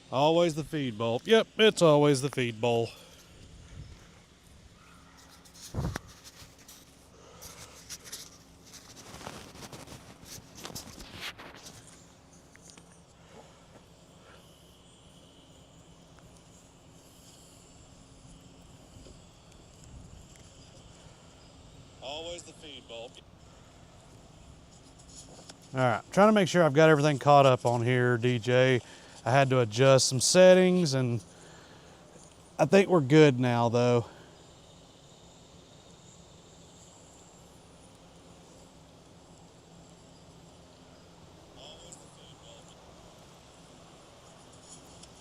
Always the feed bowl. Yep, it's always the feed bowl. Always the feed bowl. All right, trying to make sure I've got everything caught up on here, DJ. I had to adjust some settings, and I think we're good now, though.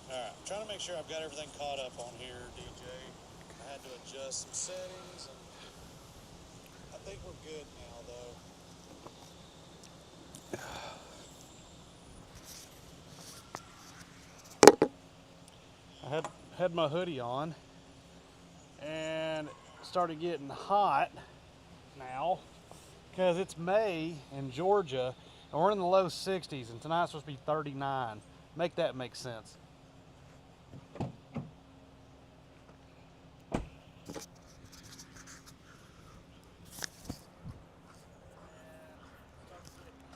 All right, trying to make sure I've got everything caught up on here, DJ. I had to adjust some settings, and I think we're good now, though. I had my hoodie on, and it started getting hot now because it's May in Georgia, and we're in the low 60s, and tonight's supposed to be 39. Make that make sense.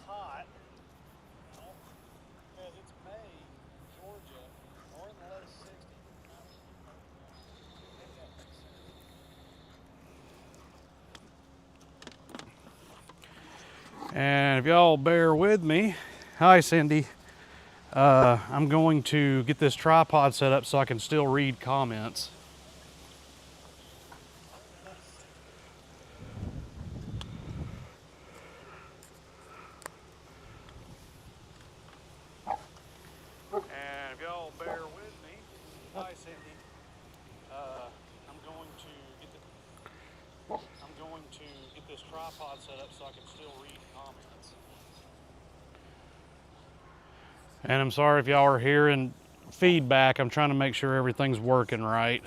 Hot now because it's May in Georgia, and we're in the low 60s. And if y'all bear with me, hi Cindy. I'm going to get this tripod set up so I can still read comments. And if y'all bear with me, hi Cindy. I'm going to get this tripod set up so I can still read comments. And I'm sorry if y'all are hearing feedback. I'm trying to make sure everything's working right.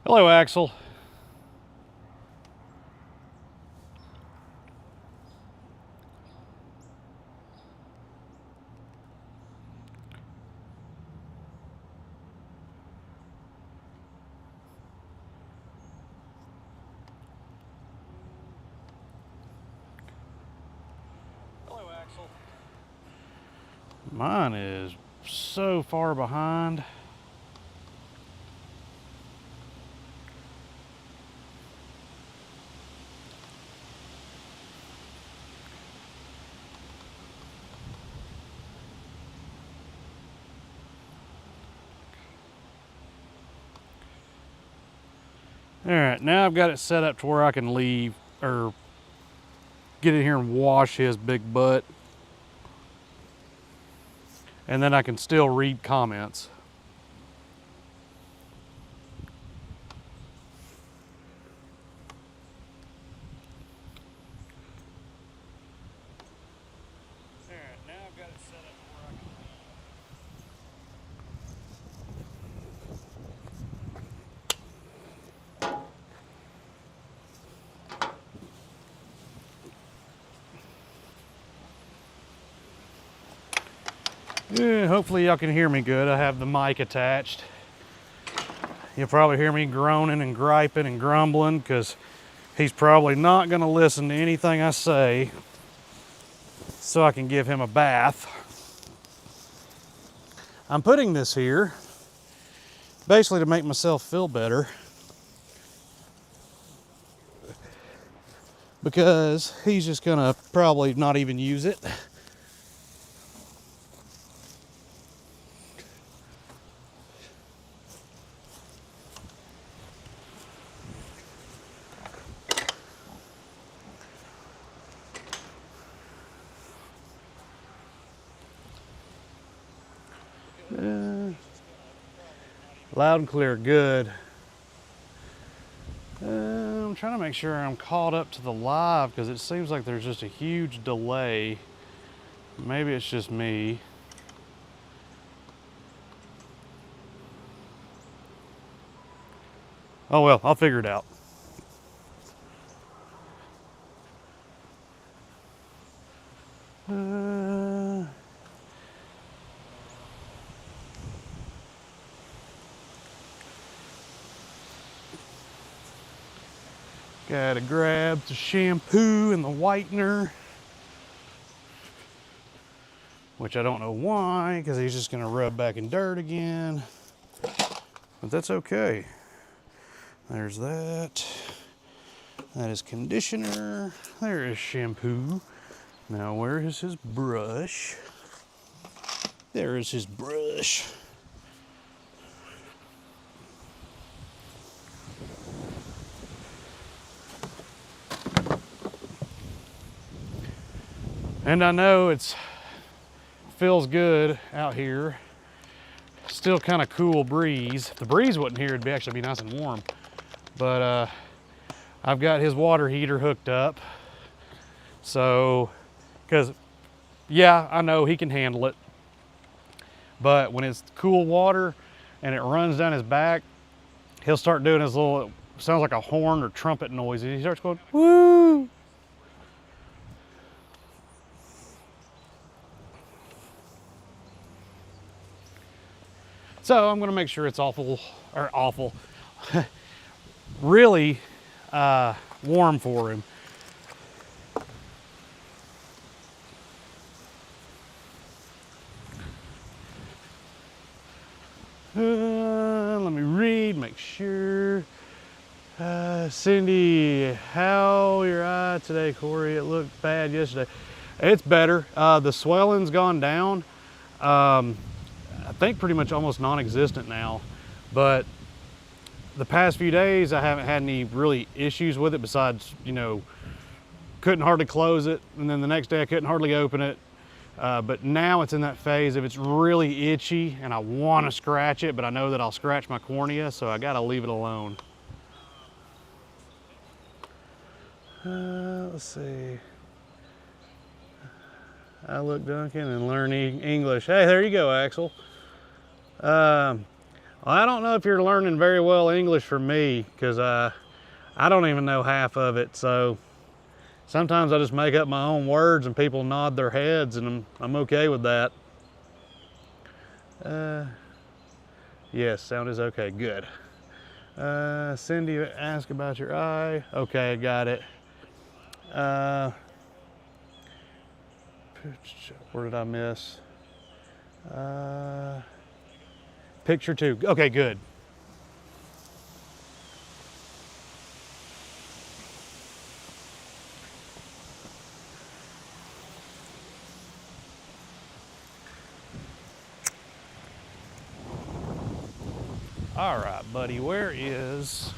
Hello, Axel. Hello, Axel. Mine is so far behind. All right, now I've got it set up to where I can leave or get in here and wash his big butt. And then I can still read comments. All right, now I've got it set up to where I can Yeah, hopefully y'all can hear me good. I have the mic attached. You'll probably hear me groaning and griping and grumbling because he's probably not going to listen to anything I say, so I can give him a bath. I'm putting this here basically to make myself feel better because he's just going to probably not even use it. Loud and clear, good. I'm trying to make sure I'm caught up to the live because it seems like there's just a huge delay. Maybe it's just me. Oh well, I'll figure it out. Gotta grab the shampoo and the whitener, which I don't know why, because he's just gonna rub back in dirt again, but that's okay. There's that. That is conditioner. There is shampoo. Now where is his brush? There is his brush. And I know it feels good out here. Still kind of cool breeze. If the breeze wasn't here, it'd actually be nice and warm. But I've got his water heater hooked up. So, because yeah, I know he can handle it. But when it's cool water and it runs down his back, he'll start doing his little, sounds like a horn or trumpet noise. He starts going, woo! So I'm gonna make sure it's really warm for him. Let me read, make sure. Cindy, how your eye today, Corey? It looked bad yesterday. It's better. The swelling's gone down. I think pretty much almost non-existent now, but the past few days I haven't had any really issues with it besides, you know, couldn't hardly close it, and then the next day I couldn't hardly open it. But now it's in that phase if it's really itchy and I want to scratch it, but I know that I'll scratch my cornea, so I gotta leave it alone. Let's see. I look Duncan and learn English. Hey, there you go, Axel. Well, I don't know if you're learning very well English from me, because I don't even know half of it. So sometimes I just make up my own words and people nod their heads, and I'm okay with that. Yes, sound is okay, good. Cindy asked about your eye. Okay, I got it. Where did I miss? Picture 2. Okay, good. All right, buddy, where is...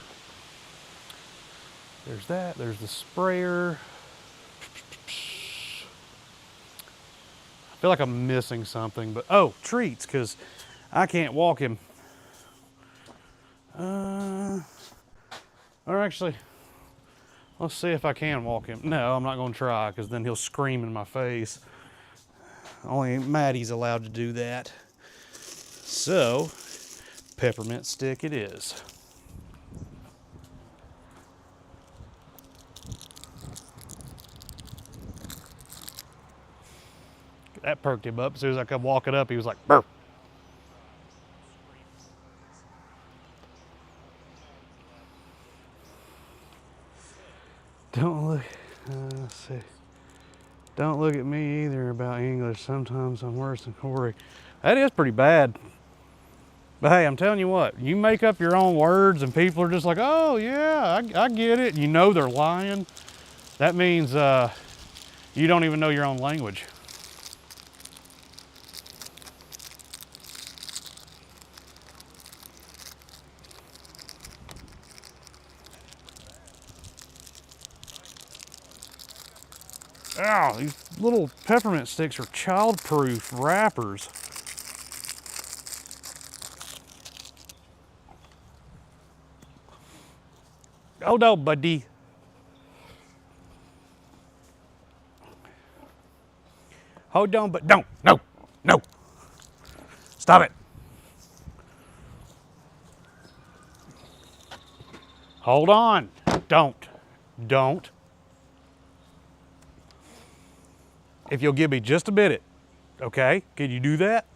There's that, there's the sprayer. I feel like I'm missing something, but oh, treats, because I can't walk him. Or actually, let's see if I can walk him. No, I'm not going to try, because then he'll scream in my face. Only Maddie's allowed to do that. So, peppermint stick it is. That perked him up. As soon as I come walking up, he was like, burp. Don't look, let's see. Don't look at me either about English. Sometimes I'm worse than Corey. That is pretty bad. But hey, I'm telling you what, you make up your own words and people are just like, oh yeah, I get it. You know they're lying. That means you don't even know your own language. Ow, these little peppermint sticks are child-proof wrappers. Hold on, buddy. Hold on, but don't. No, no. Stop it. Hold on. Don't. If you'll give me just a minute, okay? Can you do that?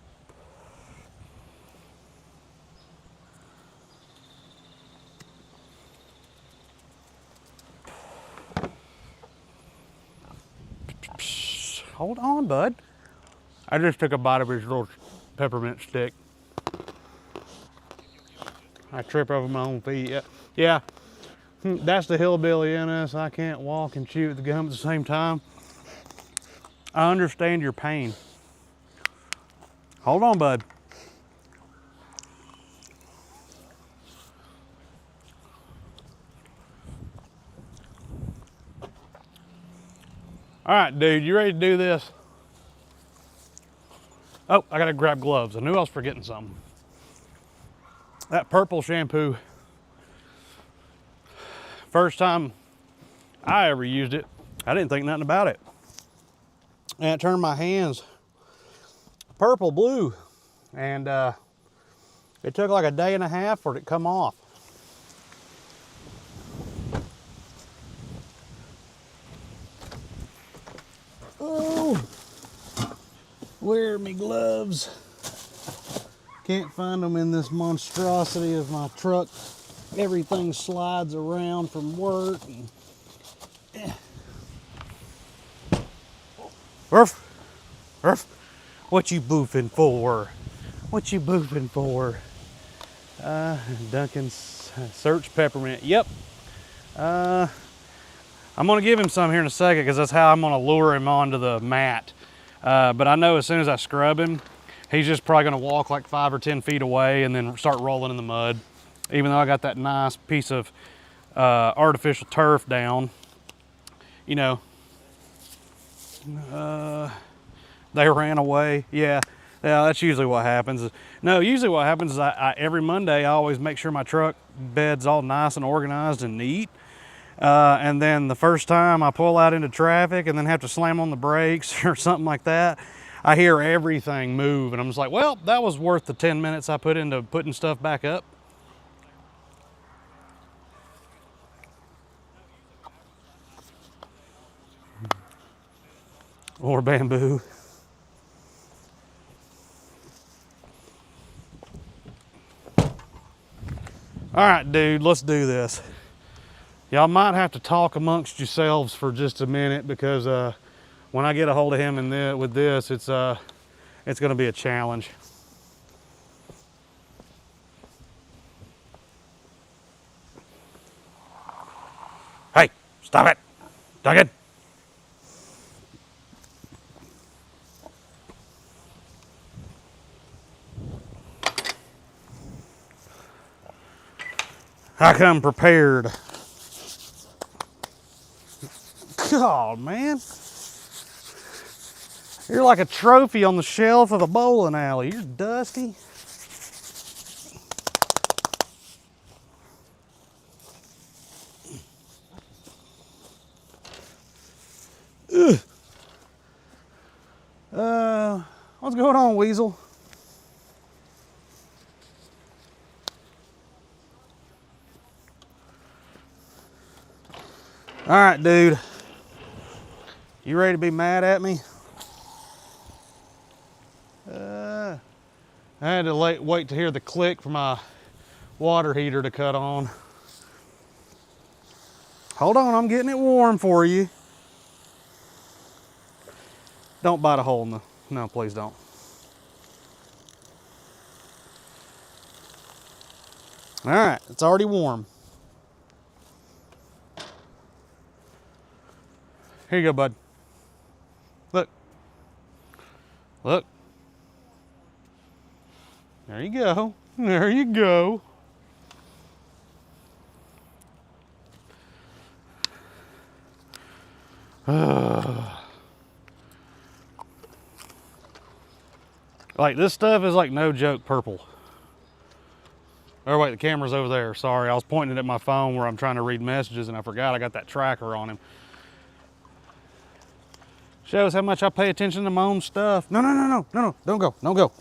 Hold on, bud. I just took a bite of his little peppermint stick. I trip over my own feet. Yeah. That's the hillbilly in us. I can't walk and chew the gum at the same time. I understand your pain. Hold on, bud. All right, dude, you ready to do this? Oh, I gotta grab gloves. I knew I was forgetting something. That purple shampoo, first time I ever used it, I didn't think nothing about it. And it turned my hands purple blue. And it took like a day and a half for it to come off. Oh, where are my gloves? Can't find them in this monstrosity of my truck. Everything slides around from work. Ruff, what you boofing for? What you boofing for? Duncan's Search Peppermint. Yep. I'm gonna give him some here in a second because that's how I'm gonna lure him onto the mat. But I know as soon as I scrub him, he's just probably gonna walk like 5 or 10 feet away and then start rolling in the mud. Even though I got that nice piece of artificial turf down, you know, they ran away. Yeah, that's usually what happens. No, usually what happens is every Monday I always make sure my truck bed's all nice and organized and neat. And then the first time I pull out into traffic and then have to slam on the brakes or something like that, I hear everything move and I'm just like, well, that was worth the 10 minutes I put into putting stuff back up. Or bamboo. All right, dude, let's do this. Y'all might have to talk amongst yourselves for just a minute because when I get a hold of him with this, it's gonna be a challenge. Hey, stop it, Duncan. I come prepared. God, man. You're like a trophy on the shelf of a bowling alley. You're dusty. Ugh. What's going on, Weasel? All right, dude. You ready to be mad at me? I had to wait to hear the click for my water heater to cut on. Hold on, I'm getting it warm for you. Don't bite a hole in the, no, please don't. All right, it's already warm. Here you go, bud. Look. Look. There you go. There you go. Like, this stuff is like no joke purple. Or wait, the camera's over there. Sorry, I was pointing it at my phone where I'm trying to read messages and I forgot I got that tracker on him. Shows how much I pay attention to my own stuff. No, no, no, no, no, no, don't go, don't go.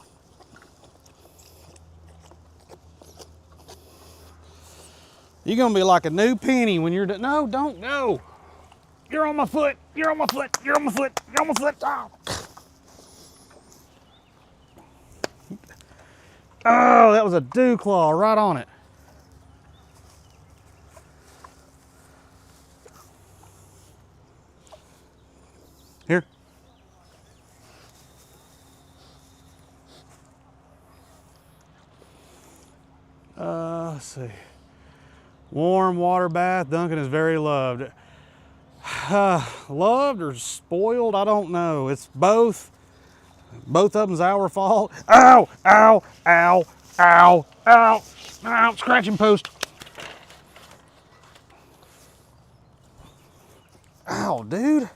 You're gonna be like a new penny when you're done. No, don't go. You're on my foot, you're on my foot, you're on my foot, you're on my foot. Oh, oh, that was a dew claw right on it. Here. Let's see. Warm water bath. Duncan is very loved. Loved or spoiled? I don't know. It's both. Both of them's our fault. Ow! Ow! Ow! Ow! Ow! Ow! Scratching post. Ow, dude.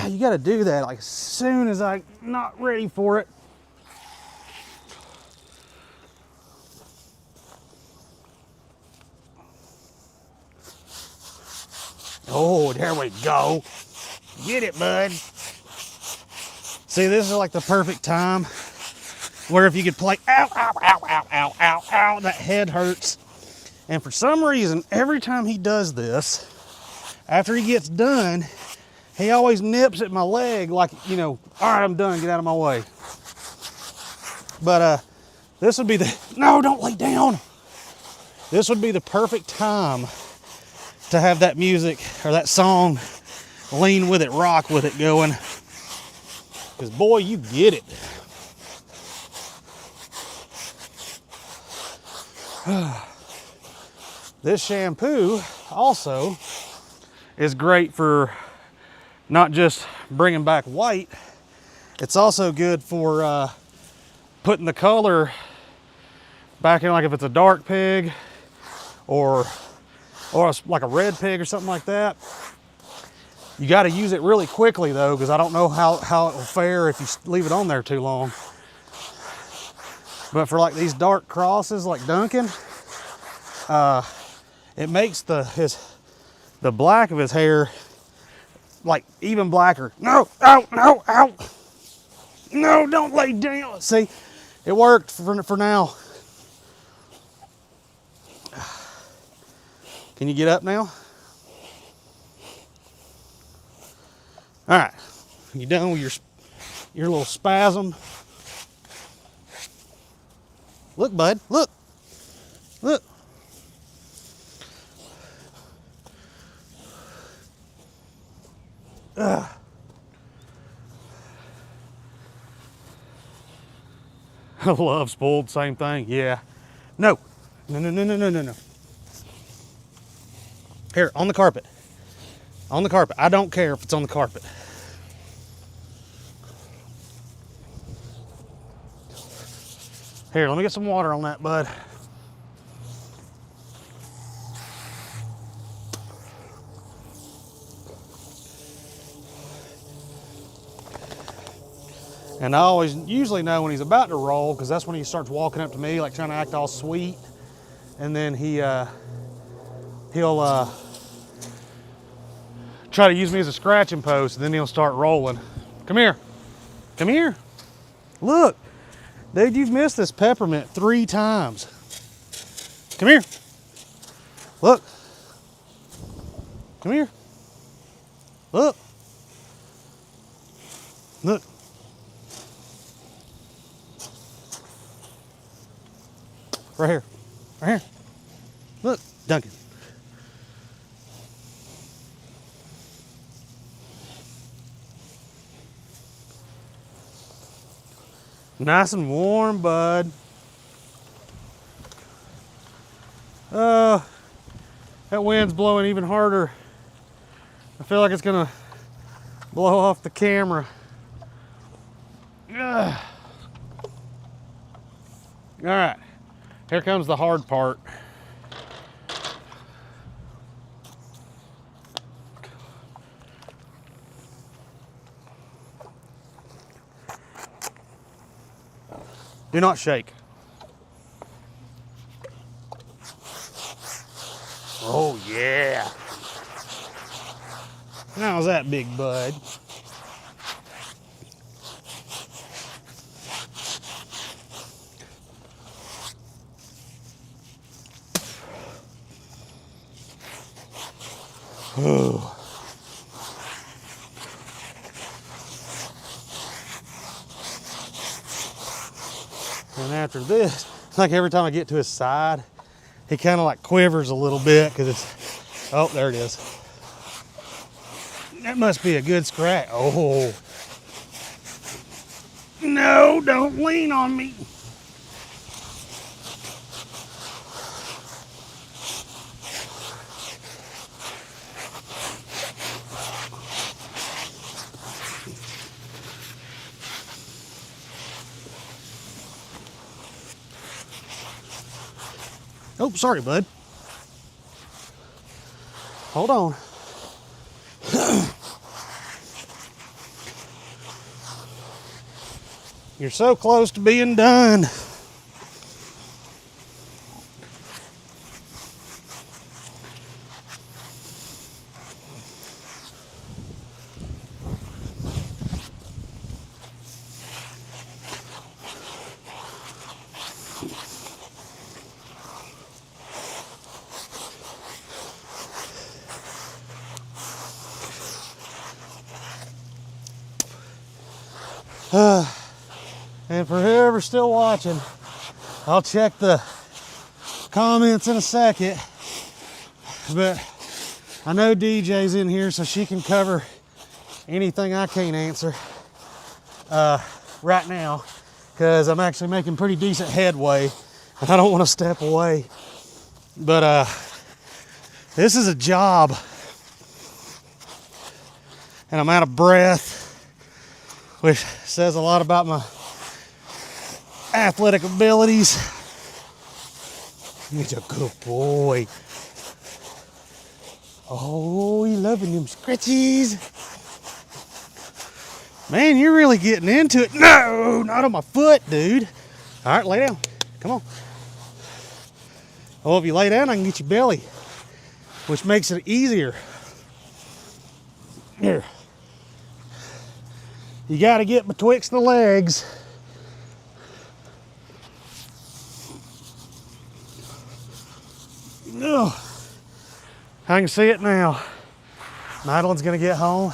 You got to do that like as soon as I'm not ready for it. Oh, there we go. Get it, bud. See, this is like the perfect time where if you could play, ow, ow, ow, ow, ow, ow, ow, that head hurts. And for some reason, every time he does this, after he gets done, he always nips at my leg like, you know, all right, I'm done, get out of my way. But this would be the, no, don't lay down. This would be the perfect time to have that music or that song, Lean With It, Rock With It going. Because boy, you get it. This shampoo also is great for not just bringing back white, it's also good for putting the color back in, like if it's a dark pig or like a red pig or something like that. You got to use it really quickly though, because I don't know how it will fare if you leave it on there too long. But for like these dark crosses like Duncan, it makes the black of his hair like even blacker. No, ow, no, ow. No, don't lay down. See, it worked for now. Can you get up now? All right, you done with your little spasm? Look, bud, look, look. Ugh. I love spoiled, same thing, yeah. No, no, no, no, no, no, no, no. Here, on the carpet. On the carpet. I don't care if it's on the carpet. Here, let me get some water on that, bud. And I usually know when he's about to roll, because that's when he starts walking up to me, like trying to act all sweet. And then he'll try to use me as a scratching post, and then he'll start rolling. Come here. Come here. Look. Dude, you've missed this peppermint 3 times. Come here. Look. Come here. Look. Look. Right here. Right here. Look, Duncan. Nice and warm, bud. That wind's blowing even harder. I feel like it's gonna blow off the camera. Ugh. All right, here comes the hard part. Do not shake. How's that, big bud? Oh. And after this, it's like every time I get to his side, he kind of like quivers a little bit because it's, oh, there it is. That must be a good scratch. Oh. No, don't lean on me. Oh, sorry, bud. Hold on. You're so close to being done. And for whoever's still watching, I'll check the comments in a second, but I know DJ's in here so she can cover anything I can't answer right now, because I'm actually making pretty decent headway and I don't want to step away. But this is a job and I'm out of breath, which says a lot about my athletic abilities. He's a good boy. Oh, you loving them scratchies. Man, you're really getting into it. No, not on my foot, dude. All right, lay down. Come on. Oh, if you lay down, I can get your belly, which makes it easier. Here. You got to get betwixt the legs. Ugh. I can see it now. Madeline's gonna get home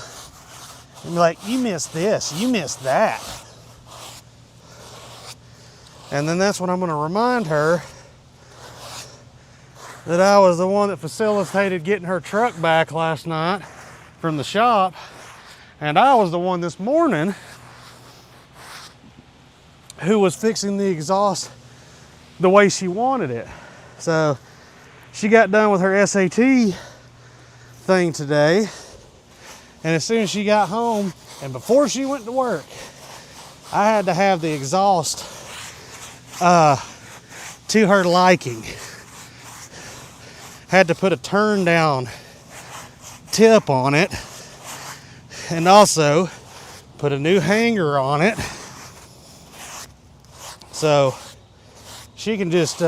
and be like, you missed this, you missed that. And then that's when I'm gonna remind her that I was the one that facilitated getting her truck back last night from the shop. And I was the one this morning who was fixing the exhaust the way she wanted it. So she got done with her SAT thing today, and as soon as she got home and before she went to work, I had to have the exhaust to her liking. Had to put a turn down tip on it and also put a new hanger on it so she can just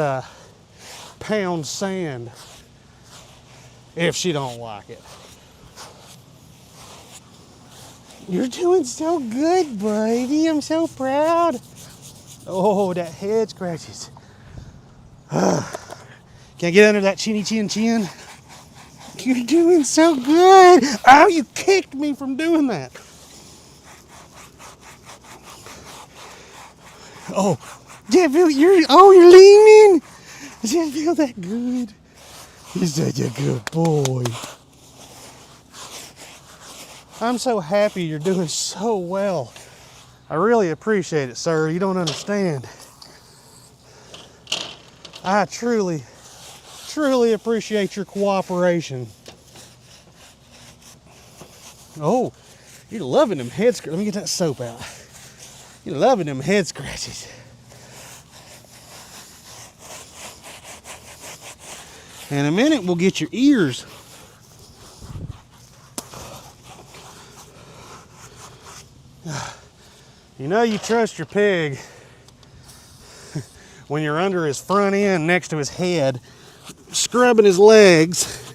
pound sand if she don't like it. You're doing so good, baby. I'm so proud. Oh, that head scratches. Can I get under that chinny chin chin? You're doing so good. Oh, you kicked me from doing that. Oh, yeah, Bill, you're leaning. Does it feel that good? You're such a good boy. I'm so happy you're doing so well. I really appreciate it, sir. You don't understand. I truly, truly appreciate your cooperation. Oh, you're loving them head scratches. Let me get that soap out. You're loving them head scratches. In a minute, we'll get your ears. You know you trust your pig when you're under his front end next to his head, scrubbing his legs.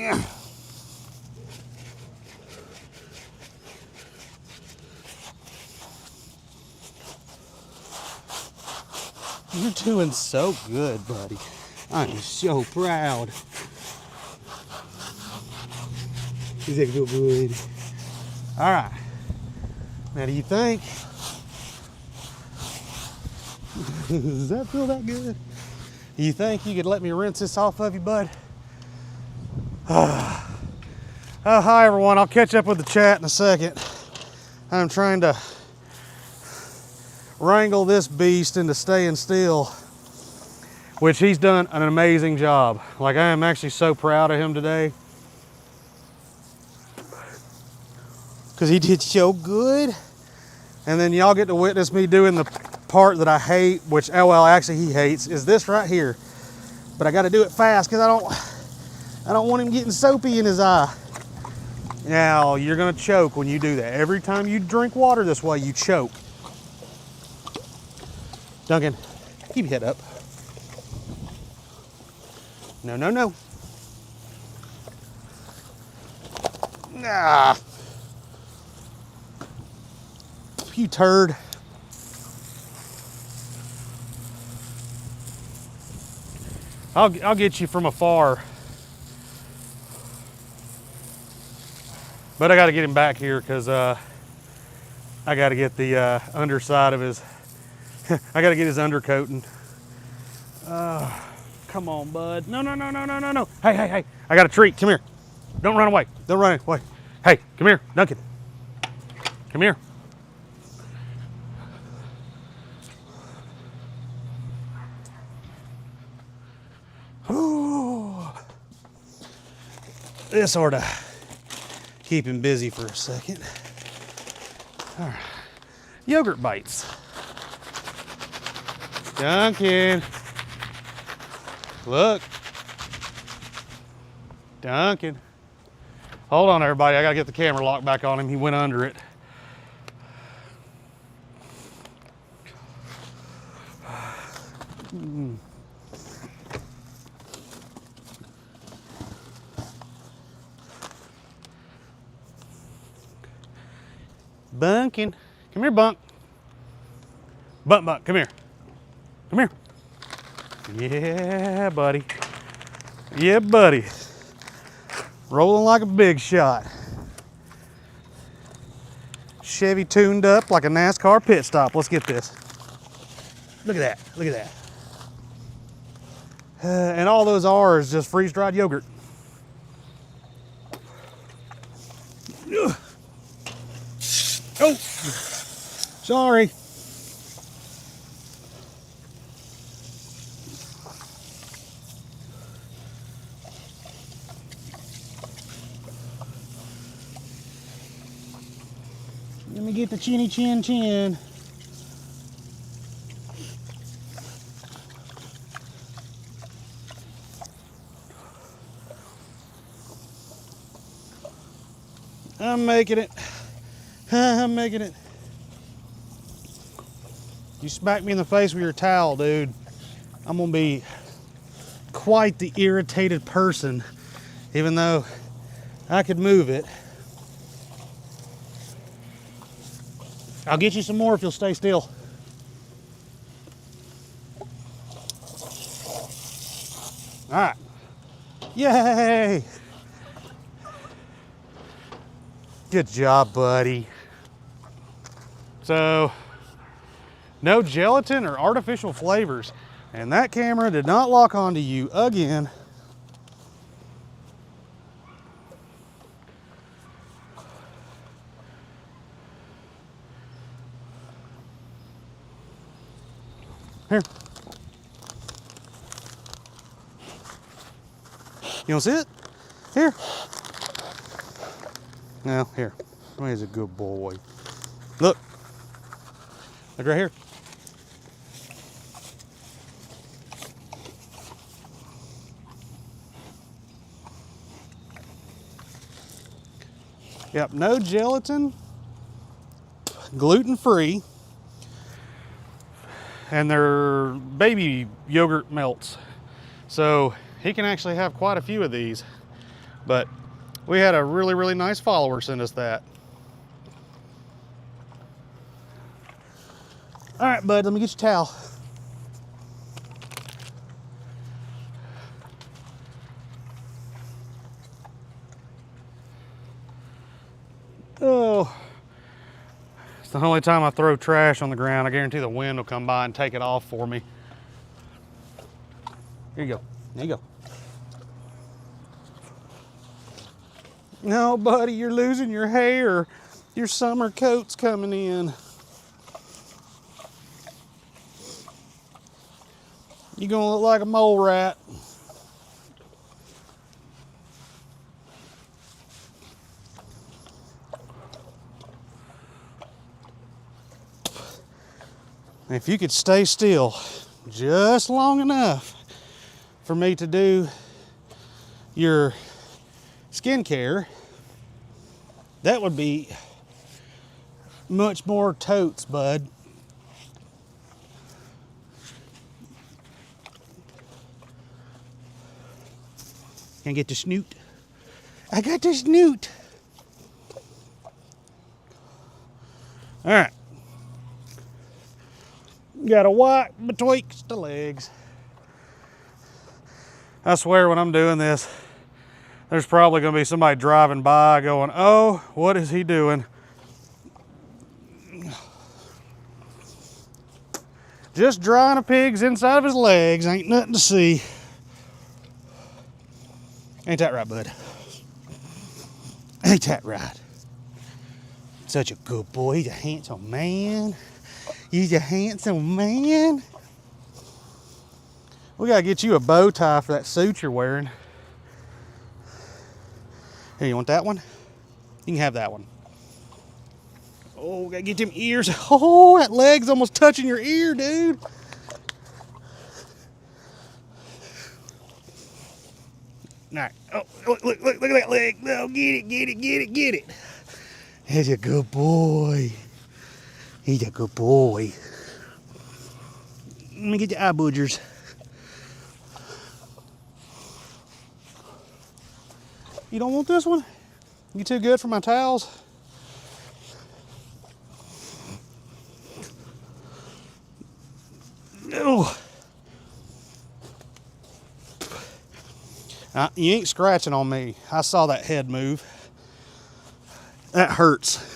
Yeah. You're doing so good, buddy. I'm so proud. He's a good boy. All right. Now, do you think? Does that feel that good? Do you think you could let me rinse this off of you, bud? Hi, everyone. I'll catch up with the chat in a second. I'm trying to wrangle this beast into staying still, which he's done an amazing job. Like, I am actually so proud of him today, because he did so good. And then y'all get to witness me doing the part that I hate, which, oh well, actually he hates, is this right here. But I got to do it fast because I don't want him getting soapy in his eye. Now, you're gonna choke when you do that. Every time you drink water this way, you choke. Duncan, keep your head up. No, no, no. Ah. You turd. I'll get you from afar. But I got to get him back here because I got to get the underside of his, I got to get his undercoating. Come on, bud. No, no, no, no, no, no, no. Hey, hey, hey. I got a treat. Come here. Don't run away. Don't run away. Hey, come here, Duncan. Come here. Ooh. This ought to keep him busy for a second. All right. Yogurt bites. Duncan. Look. Duncan. Hold on, everybody. I got to get the camera locked back on him. He went under it. Bunkin. Come here, Bunk. Bunk, come here. Come here. Yeah, buddy. Yeah, buddy. Rolling like a big shot. Chevy tuned up like a NASCAR pit stop. Let's get this. Look at that. Look at that. And all those are is just freeze-dried yogurt. Oh, sorry. Let me get the chinny chin chin. I'm making it. I'm making it. You smack me in the face with your towel, dude. I'm gonna be quite the irritated person, even though I could move it. I'll get you some more if you'll stay still. All right. Yay! Good job, buddy. So, no gelatin or artificial flavors. And that camera did not lock onto you again. Here. You want to see it? Here. Now, here. He's a good boy. Look. Look right here. Yep, no gelatin, gluten-free, and they're baby yogurt melts. So he can actually have quite a few of these But we had a really, really nice follower send us that. All right, bud, let me get your towel. Oh, it's the only time I throw trash on the ground. I guarantee the wind will come by and take it off for me. Here you go. There you go. No, buddy, you're losing your hair. Your summer coat's coming in. You're gonna look like a mole rat. If you could stay still just long enough for me to do your skincare, that would be much more totes, bud. Can I get the snoot? I got the snoot. All right. Got to wipe betwixt the legs. I swear when I'm doing this, there's probably going to be somebody driving by going, oh, what is he doing? Just drying a pig's inside of his legs. Ain't nothing to see. Ain't that right, bud? Ain't that right? Such a good boy. He's a handsome man. He's a handsome man. We gotta get you a bow tie for that suit you're wearing. Here, you want that one? You can have that one. Oh, gotta get them ears. Oh, that leg's almost touching your ear, dude. All right. Oh, look at that leg. No, get it. He's a good boy. He's a good boy. Let me get your eye boogers. You don't want this one? You too good for my towels? No. You ain't scratching on me. I saw that head move. That hurts.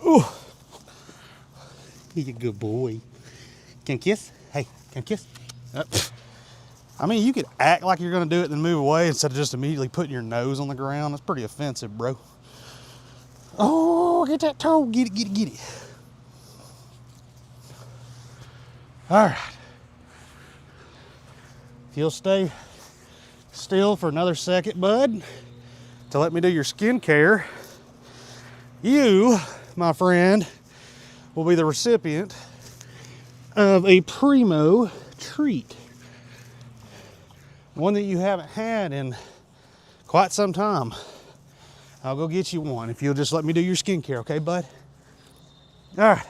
Ooh. He's a good boy. Can I kiss? Hey, can I kiss? I mean, you could act like you're going to do it and then move away instead of just immediately putting your nose on the ground. That's pretty offensive, bro. Oh, get that toe. Get it. All right. If you'll stay still for another second, bud, to let me do your skincare, you, my friend, will be the recipient of a primo treat. One that you haven't had in quite some time. I'll go get you one if you'll just let me do your skincare, okay, bud? All right,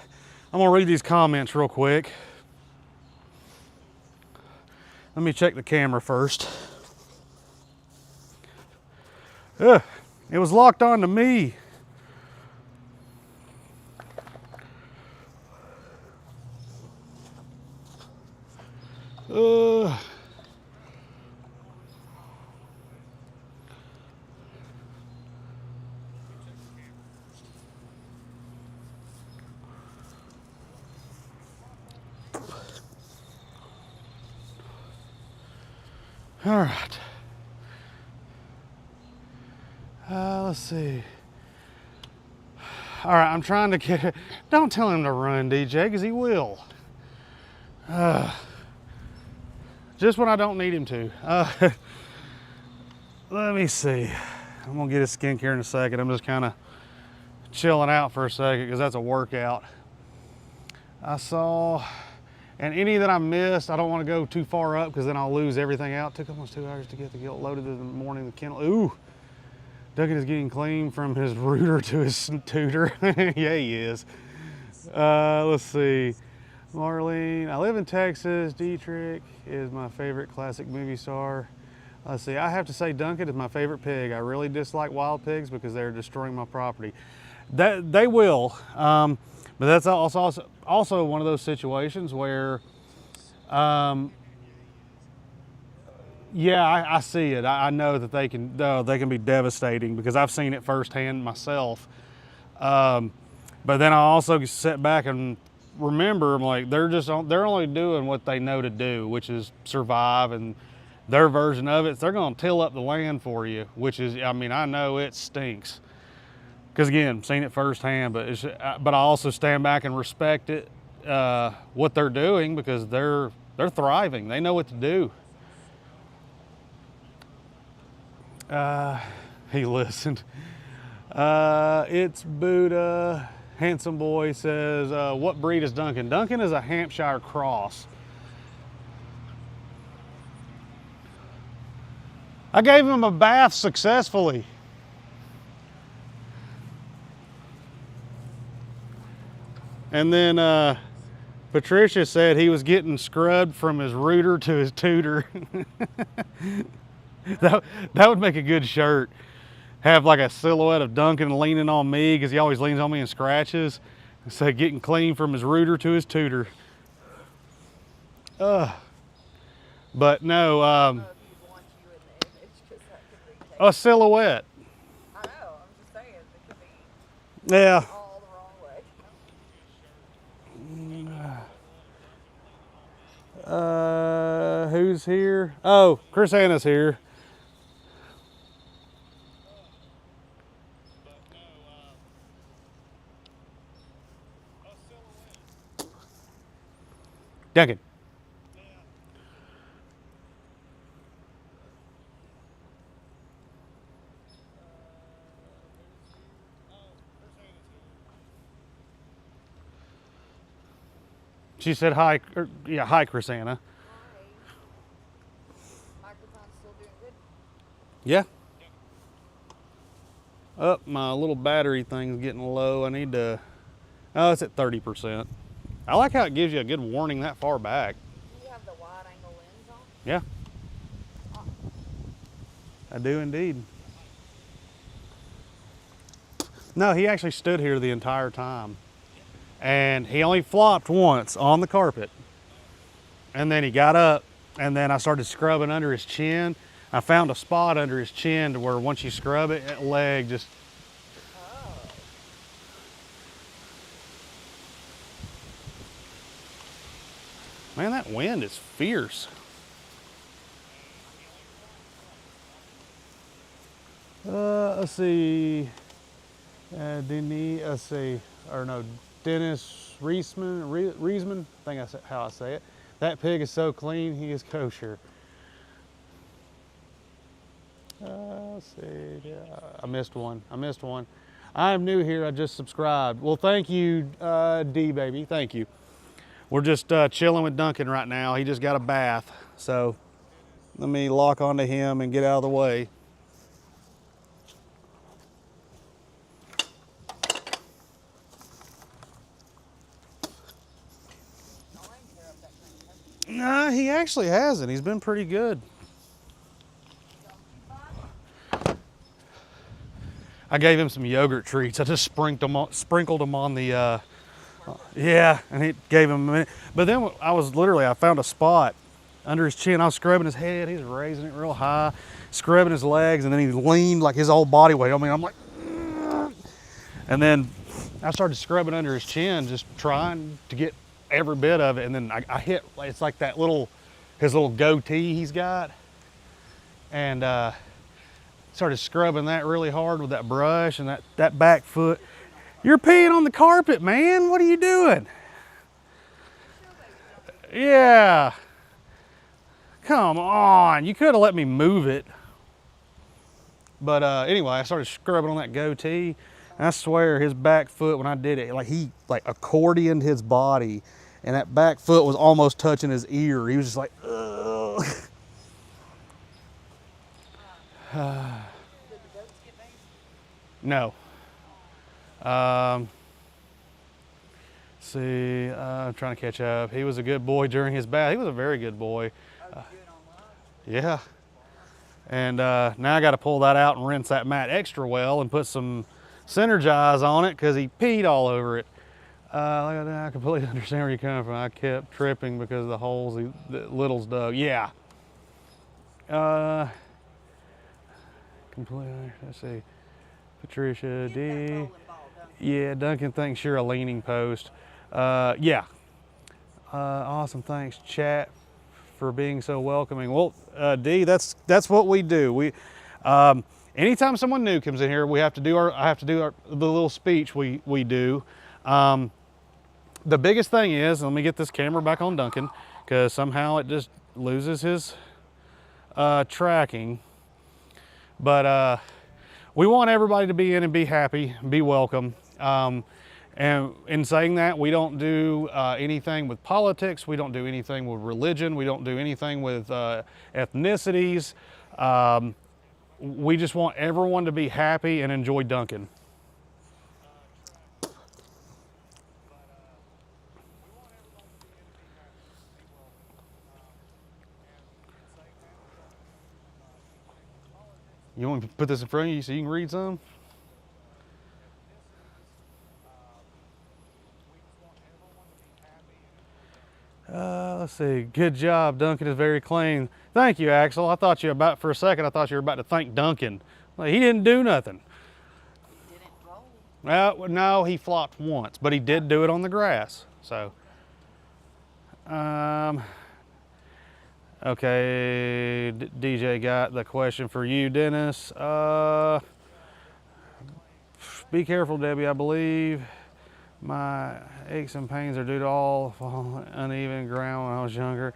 I'm gonna read these comments real quick. Let me check the camera first. It was locked on to me. All right. Let's see. All right, I'm trying to get it. Don't tell him to run, DJ, because he will. Just when I don't need him to. Let me see. I'm going to get his skincare in a second. I'm just kind of chilling out for a second because that's a workout. I saw, and any that I missed, I don't want to go too far up because then I'll lose everything out. Took almost 2 hours to get the gilt loaded in the morning. The kennel. Ooh. Duggin is getting clean from his rooter to his tutor. Yeah, he is. Let's see. Marlene, I live in Texas. Dietrich is my favorite classic movie star. Let's see, I have to say Duncan is my favorite pig. I really dislike wild pigs because they're destroying my property. That they will, but that's also one of those situations where, yeah, I see it. I know that they can be devastating because I've seen it firsthand myself. But then I also sit back and remember, I'm like, they're only doing what they know to do, which is survive, and their version of it, they're going to till up the land for you, which is, I mean, I know it stinks. Because again, seen it firsthand, but I also stand back and respect it, what they're doing, because they're thriving. They know what to do. He listened. It's Buddha. Handsome Boy says, what breed is Duncan? Duncan is a Hampshire cross. I gave him a bath successfully. And then Patricia said he was getting scrubbed from his rooter to his tutor. that would make a good shirt. Have like a silhouette of Duncan leaning on me because he always leans on me and scratches. So getting clean from his rooter to his tutor. But no, a silhouette. I know, I'm just saying, it could be Yeah. all the wrong way. Who's here? Oh, Chris Anna's here. Duncan. She said hi. Yeah, hi, Chris Anna. Microphone's still doing good? Yeah. Oh, my little battery thing's getting low. I need to. Oh, it's at 30%. I like how it gives you a good warning that far back. You have the wide angle lens on? Yeah. I do indeed. No, he actually stood here the entire time. And he only flopped once on the carpet. And then he got up, and then I started scrubbing under his chin. I found a spot under his chin to where once you scrub it, that leg just. Oh. Man, that wind is fierce. Let's see. Let's see. Or no, Dennis Reisman. I think that's how I say it. That pig is so clean, he is kosher. Let's see. Yeah, I missed one. I'm new here. I just subscribed. Well, thank you, D baby. Thank you. We're just chilling with Duncan right now. He just got a bath. So let me lock onto him and get out of the way. Nah, he actually hasn't. He's been pretty good. I gave him some yogurt treats. I just sprinkled them on the, yeah, and it gave him a minute. But then I found a spot under his chin. I was scrubbing his head. He's raising it real high, scrubbing his legs, and then he leaned like his whole body weight. I mean, I'm like, and then I started scrubbing under his chin, just trying to get every bit of it. And then I hit, it's like his little goatee he's got. And started scrubbing that really hard with that brush and that back foot. You're peeing on the carpet, man. What are you doing? Yeah. Come on. You could have let me move it. But anyway, I started scrubbing on that goatee. And I swear his back foot, when I did it, he accordioned his body. And that back foot was almost touching his ear. He was just like, ugh. Did the goats get named? No. See, I'm trying to catch up. He was a good boy during his bath. He was a very good boy. Oh, you do it online? Yeah. And now I got to pull that out and rinse that mat extra well and put some Synergize on it because he peed all over it. I completely understand where you're coming from. I kept tripping because of the holes the Littles dug. Yeah. Completely. Let's see. Patricia D. Yeah, Duncan thinks you're a leaning post. Yeah. Awesome. Thanks, chat, for being so welcoming. Well, D, that's what we do. We anytime someone new comes in here, I have to do the little speech we do. The biggest thing is, let me get this camera back on Duncan because somehow it just loses his tracking. But we want everybody to be in and be happy, be welcome. And in saying that, we don't do anything with politics. We don't do anything with religion. We don't do anything with ethnicities. We just want everyone to be happy and enjoy Duncan. You want me to put this in front of you so you can read some? Let's see. Good job. Duncan is very clean. Thank you, Axel. For a second, I thought you were about to thank Duncan. Like, he didn't do nothing. Didn't roll. No, he flopped once, but he did do it on the grass. So, okay, DJ got the question for you, Dennis. Be careful, Debbie. I believe my aches and pains are due to all uneven ground when I was younger.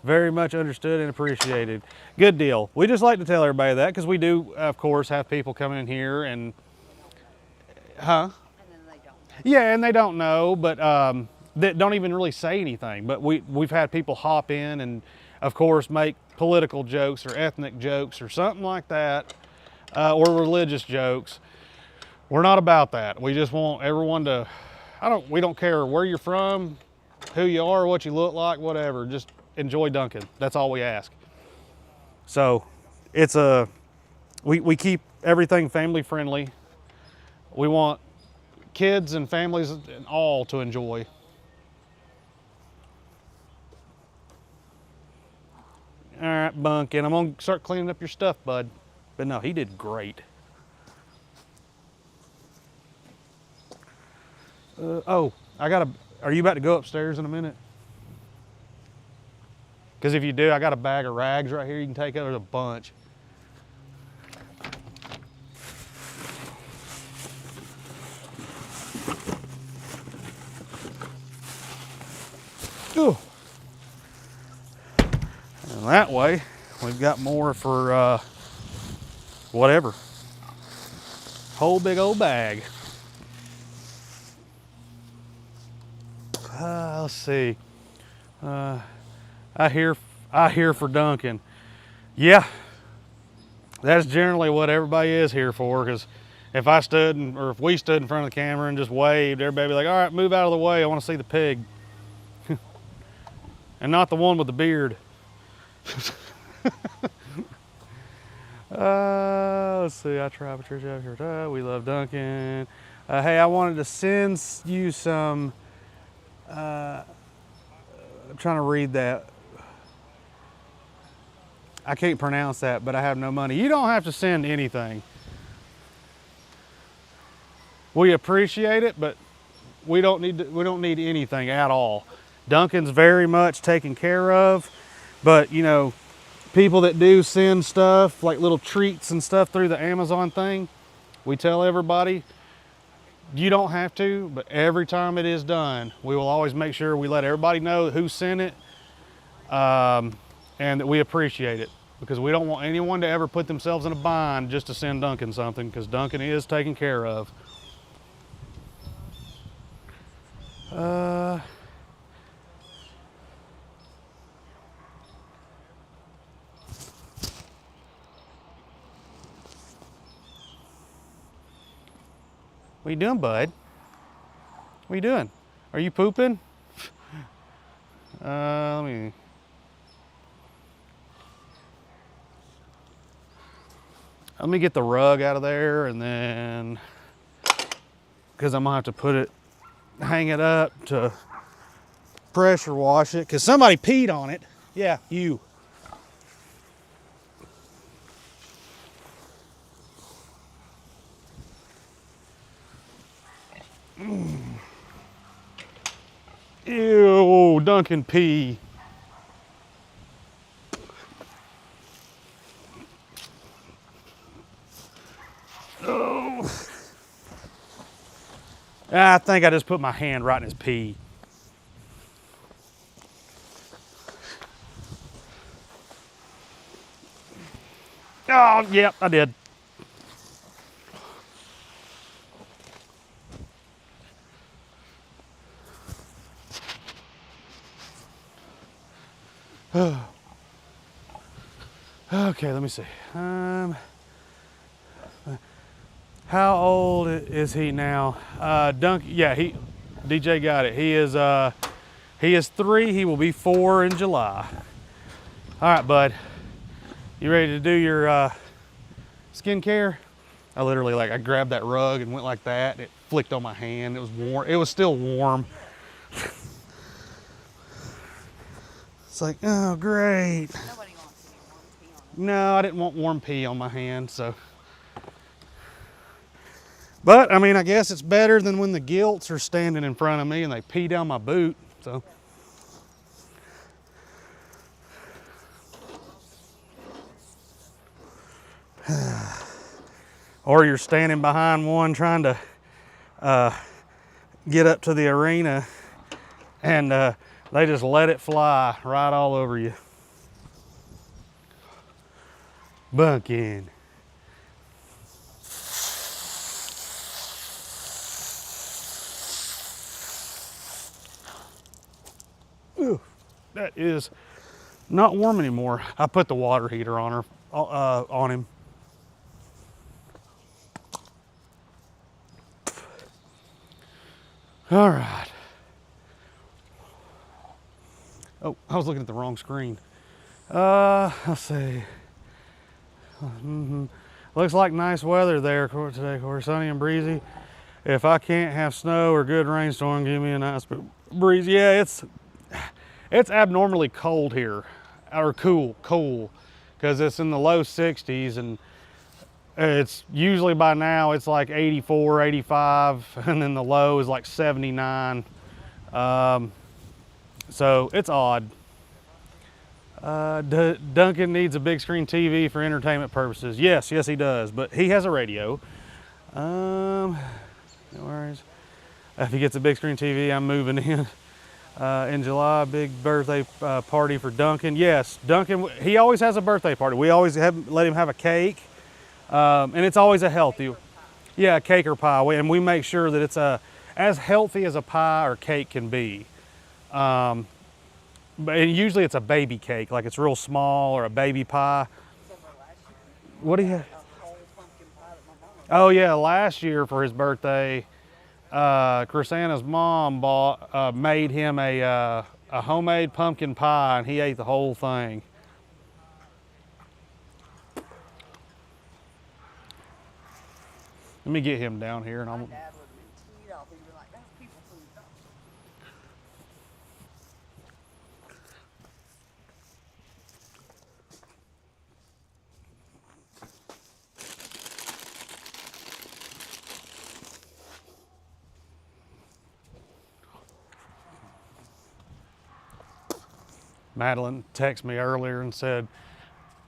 Very much understood and appreciated. Good deal. We just like to tell everybody that because we do, of course, have people coming in here and, And then they don't. Yeah, and they don't know, but that don't even really say anything. But we've had people hop in and, of course, make political jokes or ethnic jokes or something like that, or religious jokes. We're not about that. We just want everyone to, we don't care where you're from, who you are, what you look like, whatever. Just enjoy Duncan. That's all we ask. So it's we keep everything family friendly. We want kids and families and all to enjoy. All right, Bunkin, I'm gonna start cleaning up your stuff, bud. But no, he did great. Are you about to go upstairs in a minute? Because if you do, I got a bag of rags right here you can take out. There's a bunch. Ooh. And that way, we've got more for whatever. Whole big old bag. Let's see. I hear for Duncan. Yeah, that's generally what everybody is here for. Because if if we stood in front of the camera and just waved, everybody would be like, "All right, move out of the way. I want to see the pig," and not the one with the beard. Let's see. I try Patricia out here. We love Duncan. Hey, I wanted to send you some. I'm trying to read that. I can't pronounce that, but I have no money. You don't have to send anything. We appreciate it, but we don't need anything at all. Duncan's very much taken care of, but you know, people that do send stuff like little treats and stuff through the Amazon thing, we tell everybody, you don't have to, but every time it is done, we will always make sure we let everybody know who sent it, and that we appreciate it, because we don't want anyone to ever put themselves in a bind just to send Duncan something, because Duncan is taken care of. What you doing, bud? What you doing? Are you pooping? Let me. Let me get the rug out of there, and then, because I'm gonna have to put it, hang it up to pressure wash it, because somebody peed on it. Yeah, you. Ew, Duncan pee. Oh. I think I just put my hand right in his pee. Oh, yep, I did. Okay, let me see. How old is he now? Duncan, yeah, DJ got it. He is 3. He will be 4 in July. All right, bud. You ready to do your skincare? I literally, I grabbed that rug and went like that. It flicked on my hand. It was warm. It was still warm. It's like, oh, great. Nobody wants any warm tea on them. No, I didn't want warm pee on my hand, so. But, I mean, I guess it's better than when the gilts are standing in front of me and they pee down my boot, so. Or you're standing behind one trying to get up to the arena and they just let it fly right all over you. Bunking. Ooh, that is not warm anymore. I put the water heater on her, on him. All right. Oh, I was looking at the wrong screen. Let's see. Looks like nice weather there today, of course, sunny and breezy. If I can't have snow or good rainstorm, give me a nice breeze. Yeah, it's abnormally cold here, or cool, because it's in the low 60s, and it's usually by now it's like 84, 85, and then the low is like 79. So it's odd. Duncan needs a big screen TV for entertainment purposes. Yes, he does, but he has a radio. No worries. If he gets a big screen TV, I'm moving in July. Big birthday party for Duncan. Yes, Duncan, he always has a birthday party. We always let him have a cake, and it's always a healthy, yeah, cake or pie. And we make sure that it's as healthy as a pie or cake can be. But usually it's a baby cake, like it's real small, or a baby pie. What do you have? Oh yeah, last year for his birthday, Chrisanna's mom made him a homemade pumpkin pie, and he ate the whole thing. Let me get him down here, and I'm. My dad would have been teed off. He'd be like, that's people food. Madeline texted me earlier and said,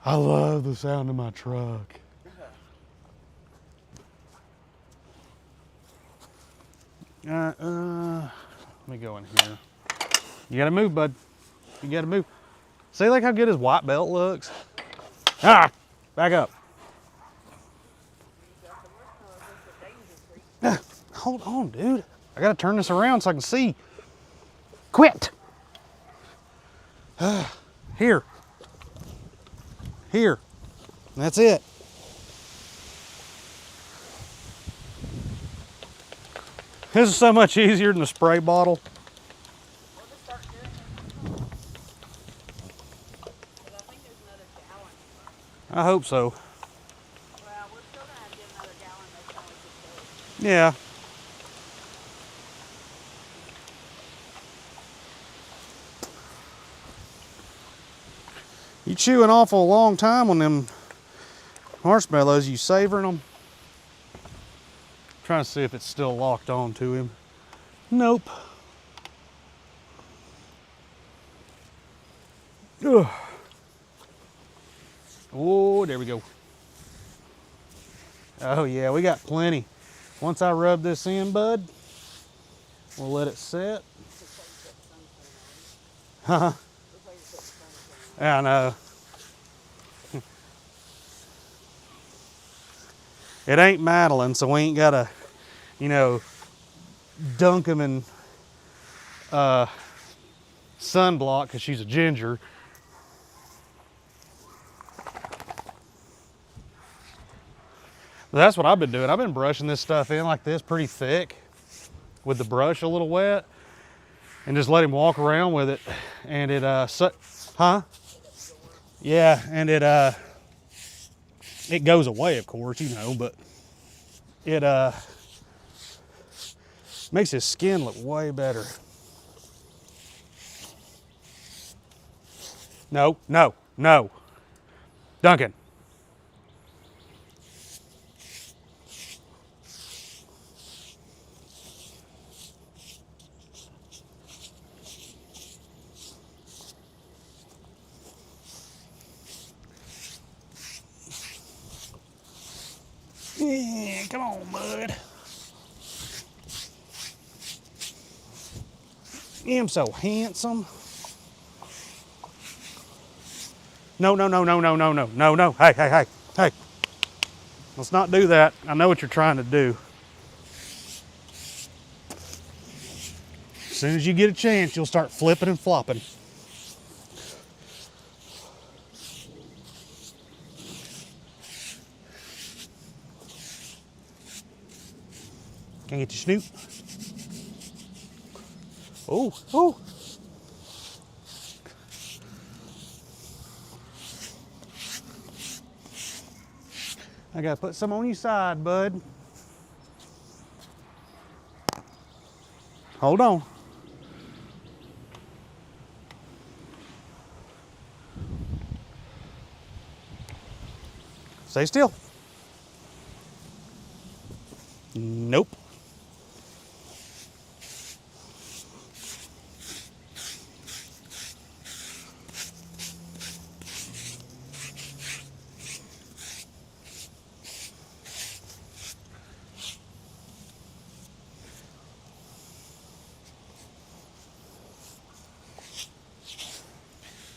I love the sound of my truck. Let me go in here. You gotta move, bud. You gotta move. See like how good his white belt looks? Ah, back up. Hold on, dude. I gotta turn this around so I can see. Quit. Here. Here. That's it. This is so much easier than the spray bottle. We'll just start doing it. 'Cause I think there's another gallon. I hope so. Well, Yeah. You chew an awful long time on them marshmallows. You savoring them? Trying to see if it's still locked on to him. Nope. Ugh. Oh, there we go. Oh yeah, we got plenty. Once I rub this in, bud, we'll let it set. Huh? Yeah, I know. It ain't Madeline, so we ain't gotta, you know, dunk him in sunblock because she's a ginger. But that's what I've been doing. I've been brushing this stuff in like this pretty thick with the brush a little wet and just let him walk around with it. And it, huh? Yeah, and it goes away, of course, you know, but it makes his skin look way better. No, no, no. Duncan. Yeah, come on, bud. I'm so handsome. No, no, no, no, no, no, no, no, no. Hey, hey, hey, hey. Let's not do that. I know what you're trying to do. As soon as you get a chance, you'll start flipping and flopping. Can I get your snoot? Oh, oh. I gotta put some on your side, bud. Hold on. Stay still. Nope.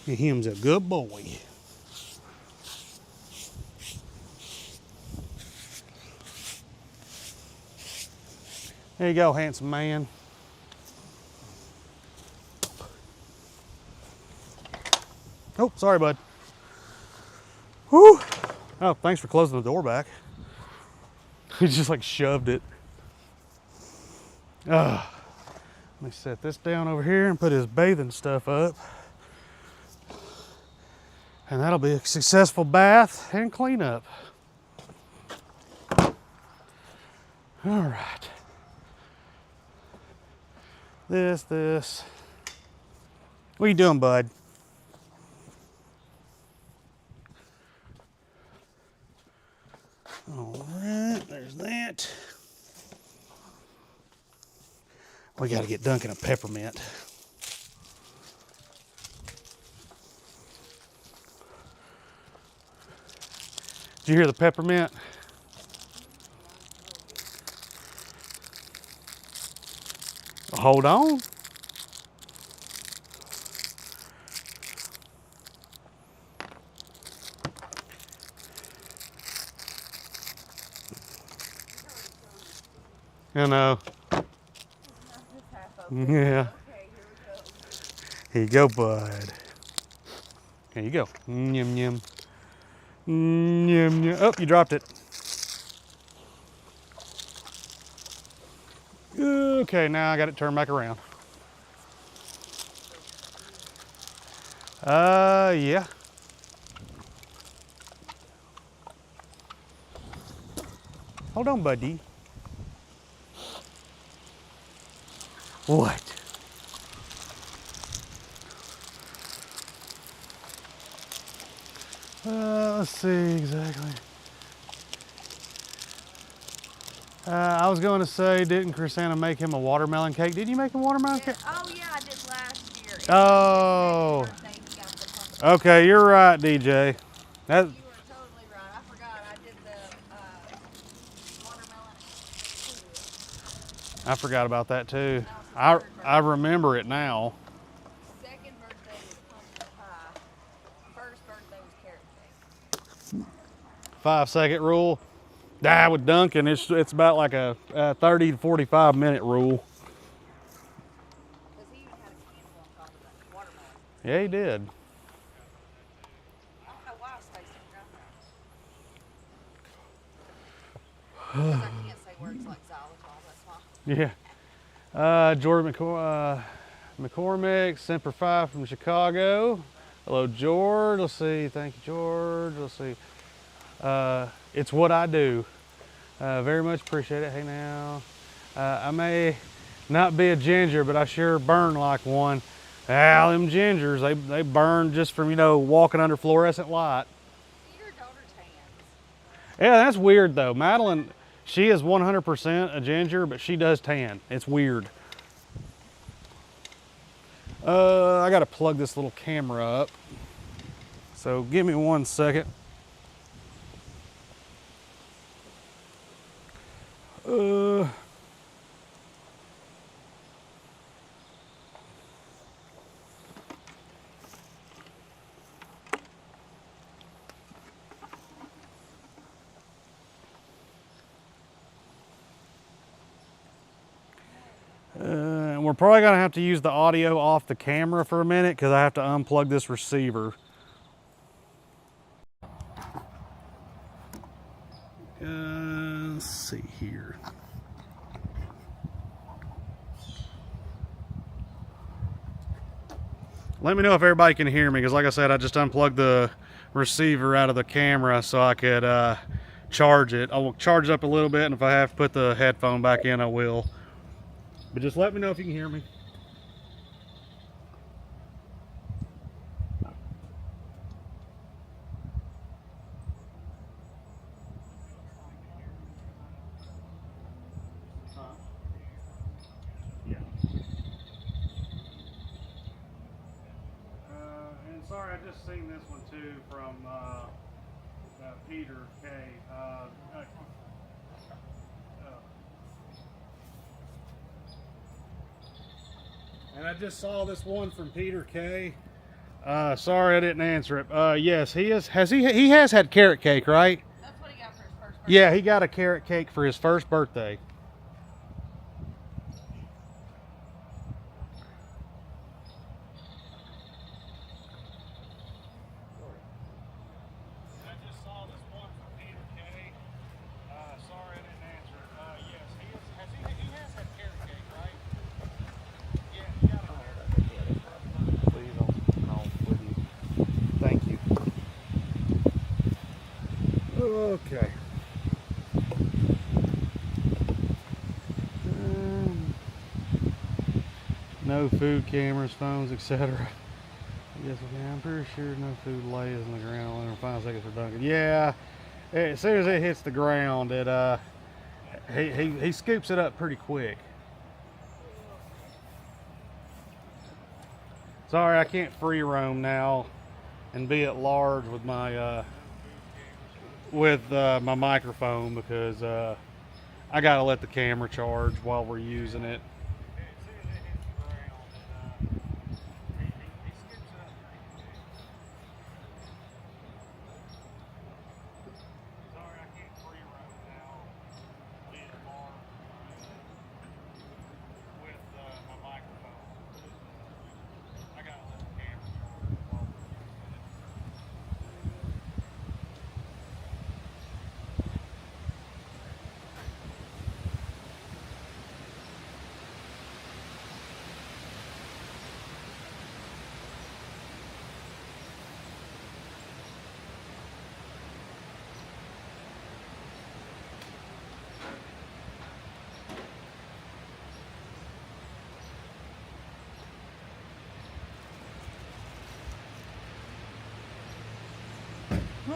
Him's a good boy. There you go, handsome man. Oh, sorry, bud. Whew. Oh, thanks for closing the door back. He just like shoved it. Let me set this down over here and put his bathing stuff up. And that'll be a successful bath and cleanup. All right. This. What are you doing, bud? All right, there's that. We got to get Duncan a peppermint. Did you hear the peppermint? Hold on. I know. Yeah. Okay, here we go. Here you go, bud. Here you go. Yum, yum. Yum, yum. Oh, you dropped it. Okay, now I got it turned back around. Yeah. Hold on, buddy. What? Let's see exactly. I was going to say, didn't Chrisanna make him a watermelon cake? Did you make him a watermelon cake? Oh yeah, I did last year. Oh. It was his second birthday, he got the pumpkin. Okay, you're right, DJ. That. You were totally right. I forgot. I did the watermelon. I forgot about that too. That was his third I remember it now. Second birthday was pumpkin pie. First birthday was carrot cake. 5-second rule. With Duncan, it's about like a 30 to 45 minute rule. Because he even had a candle on top of that watermelon. Yeah, he did. I don't know why I was tasting that. Because I can't say words like xylitol, that's why. Yeah. Jordan McCormick, Semper Fi from Chicago. Hello, George. Let's see. Thank you, George. Let's see. It's what I do. Very much appreciate it. Hey now. I may not be a ginger, but I sure burn like one. Them gingers, they burn just from, walking under fluorescent light. Your daughter tans. Yeah, that's weird though. Madeline, she is 100% a ginger, but she does tan. It's weird. I gotta plug this little camera up. So give me 1 second. We're probably gonna have to use the audio off the camera for a minute because I have to unplug this receiver. Let's see here. Let me know if everybody can hear me, because like I said, I just unplugged the receiver out of the camera so I could charge it. I will charge it up a little bit, and if I have to put the headphone back in, I will. But just let me know if you can hear me. And sorry, I just seen this one too from Peter K. And I just saw this one from Peter K. Sorry I didn't answer it. Yes, he is. He has had carrot cake, right? That's what he got for his first birthday. Yeah, he got a carrot cake for his first birthday. I just saw this one from Peter K. Sorry I didn't answer it. Yes, he has had carrot cake, right? Yeah, he got a carrot cake. Please, I'll with you. Thank you. Okay. No food cameras, phones, etc. Yes, okay, I'm pretty sure no food lays on the ground in 5 seconds for Duncan. Yeah, as soon as it hits the ground, he scoops it up pretty quick. Sorry, I can't free roam now and be at large with my my microphone because I gotta let the camera charge while we're using it.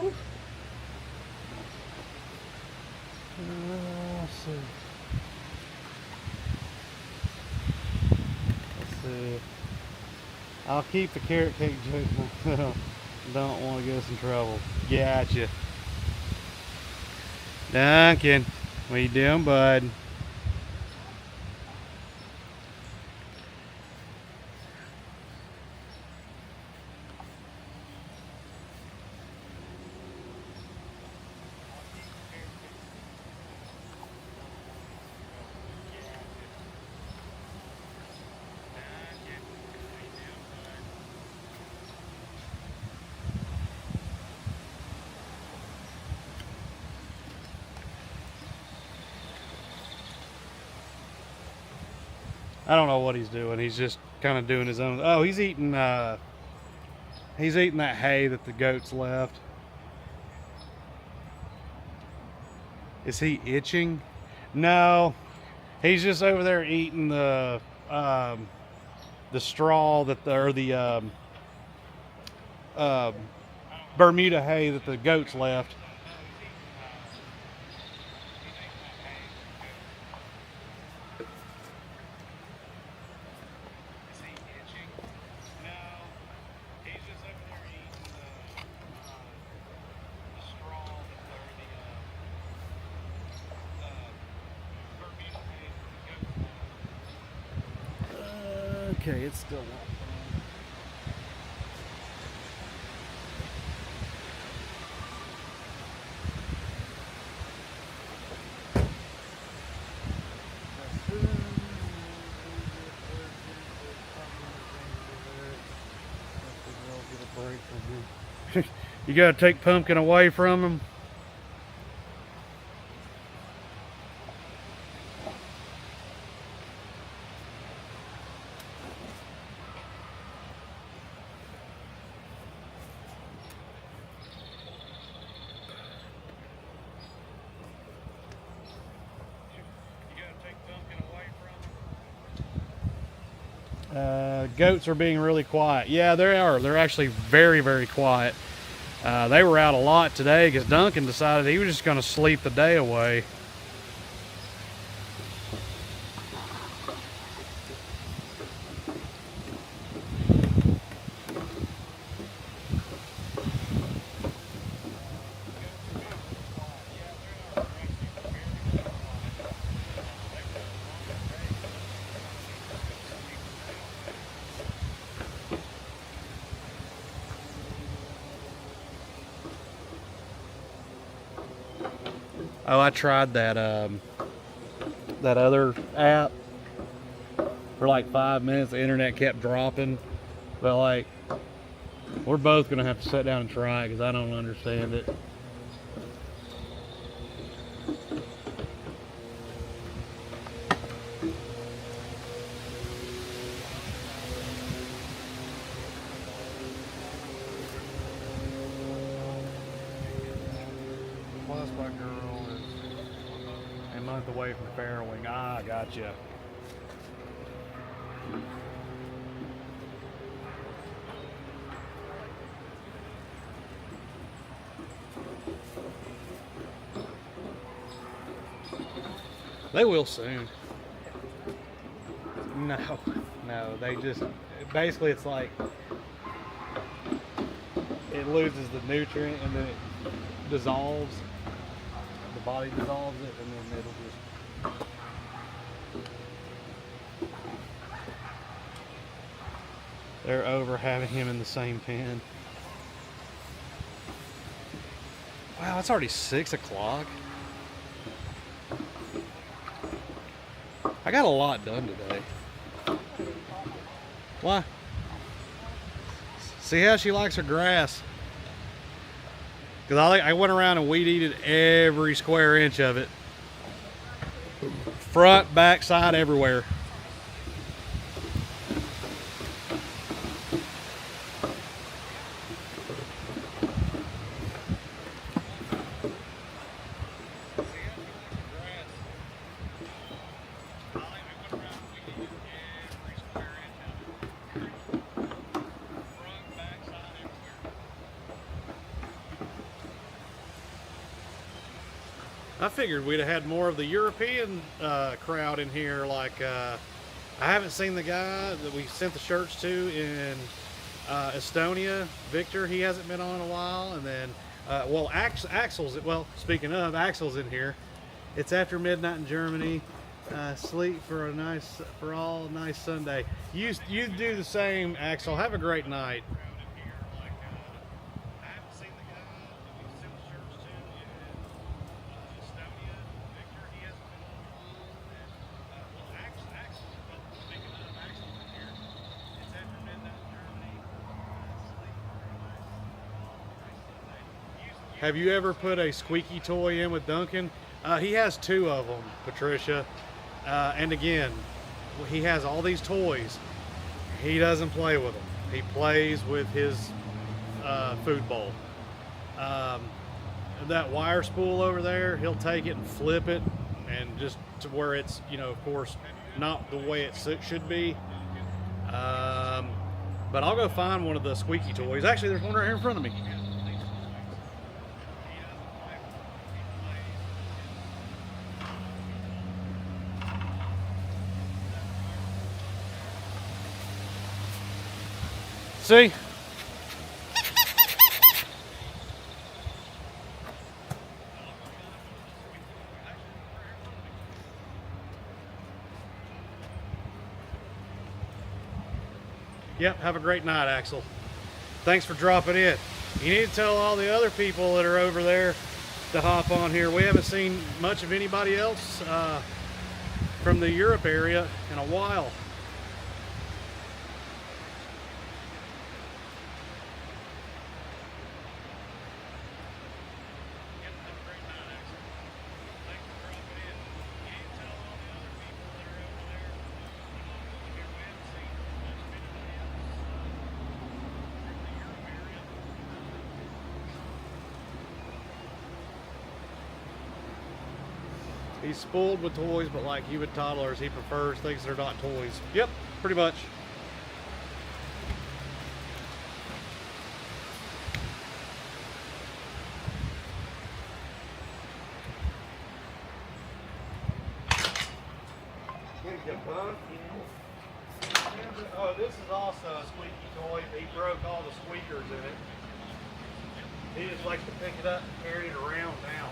Let's see. Let's see. I'll keep the carrot cake joke myself. Don't want to get us in trouble. Gotcha. Duncan, what you doing, bud? I don't know what he's doing. He's just kind of doing his own. Oh, he's eating that hay that the goats left. Is he itching? No, he's just over there eating the straw that the Bermuda hay that the goats left. Okay, it's still not. You gotta take Pumpkin away from him. Goats are being really quiet. Yeah, they are. They're actually very, very quiet. They were out a lot today because Duncan decided he was just going to sleep the day away. Oh, I tried that other app for like 5 minutes. The internet kept dropping, but like we're both gonna have to sit down and try it because I don't understand it. Plus, my girl is a month away from farrowing. Ah, gotcha. They will soon. No, they just basically it's like it loses the nutrient and then it dissolves. The body dissolves it and then it'll just. They're over having him in the same pen. Wow, it's already 6 o'clock. I got a lot done today. Why? See how she likes her grass. Because I went around and weed-eated every square inch of it. Front, back, side, everywhere. I figured we'd have had more of the European crowd in here. Like, I haven't seen the guy that we sent the shirts to in Estonia, Victor. He hasn't been on in a while. And then, well, Axel's, well, speaking of, Axel's in here. It's after midnight in Germany. Sleep for a nice Sunday. You do the same, Axel. Have a great night. Have you ever put a squeaky toy in with Duncan? He has 2 of them, Patricia. And again, he has all these toys. He doesn't play with them. He plays with his food bowl. That wire spool over there, he'll take it and flip it, and just to where it's, you know, of course, not the way it should be. But I'll go find one of the squeaky toys. Actually, there's one right here in front of me. See? Yep, have a great night, Axel. Thanks for dropping in. You need to tell all the other people that are over there to hop on here. We haven't seen much of anybody else from the Europe area in a while. He's spoiled with toys, but like you with toddlers, he prefers things that are not toys. Yep, pretty much. Oh, this is also a squeaky toy. He broke all the squeakers in it. He just likes to pick it up and carry it around now.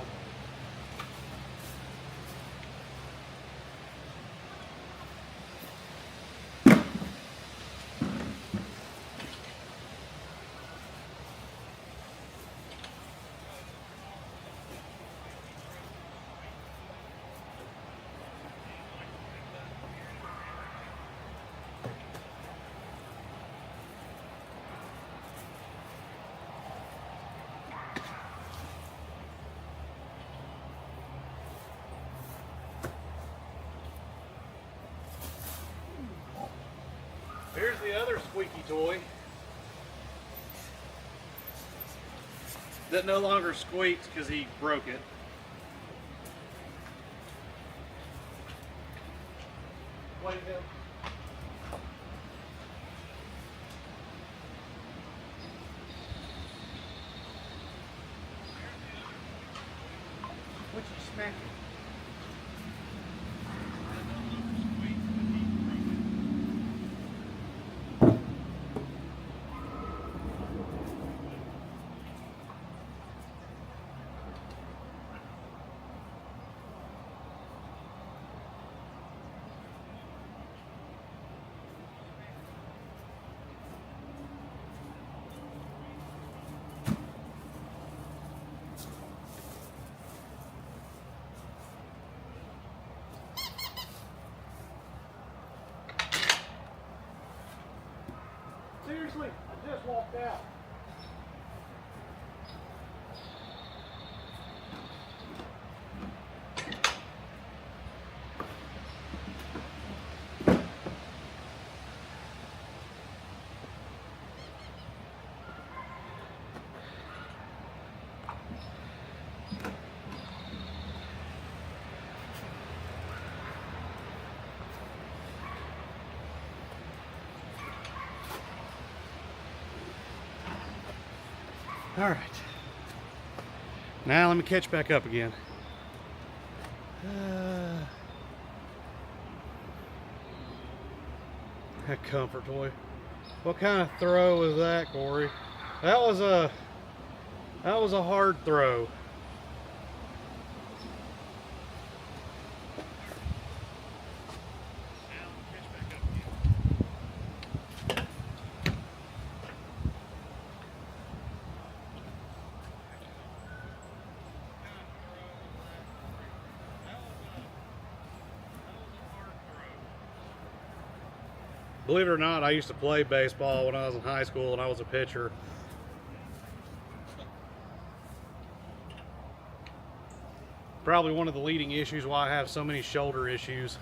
Here's the other squeaky toy that no longer squeaks because he broke it. Wait a minute. What you smacking? Seriously, I just walked out. All right. Now let me catch back up again. That comfort toy. What kind of throw was that, Corey? That was a hard throw. Believe it or not, I used to play baseball when I was in high school and I was a pitcher. Probably one of the leading issues why I have so many shoulder issues.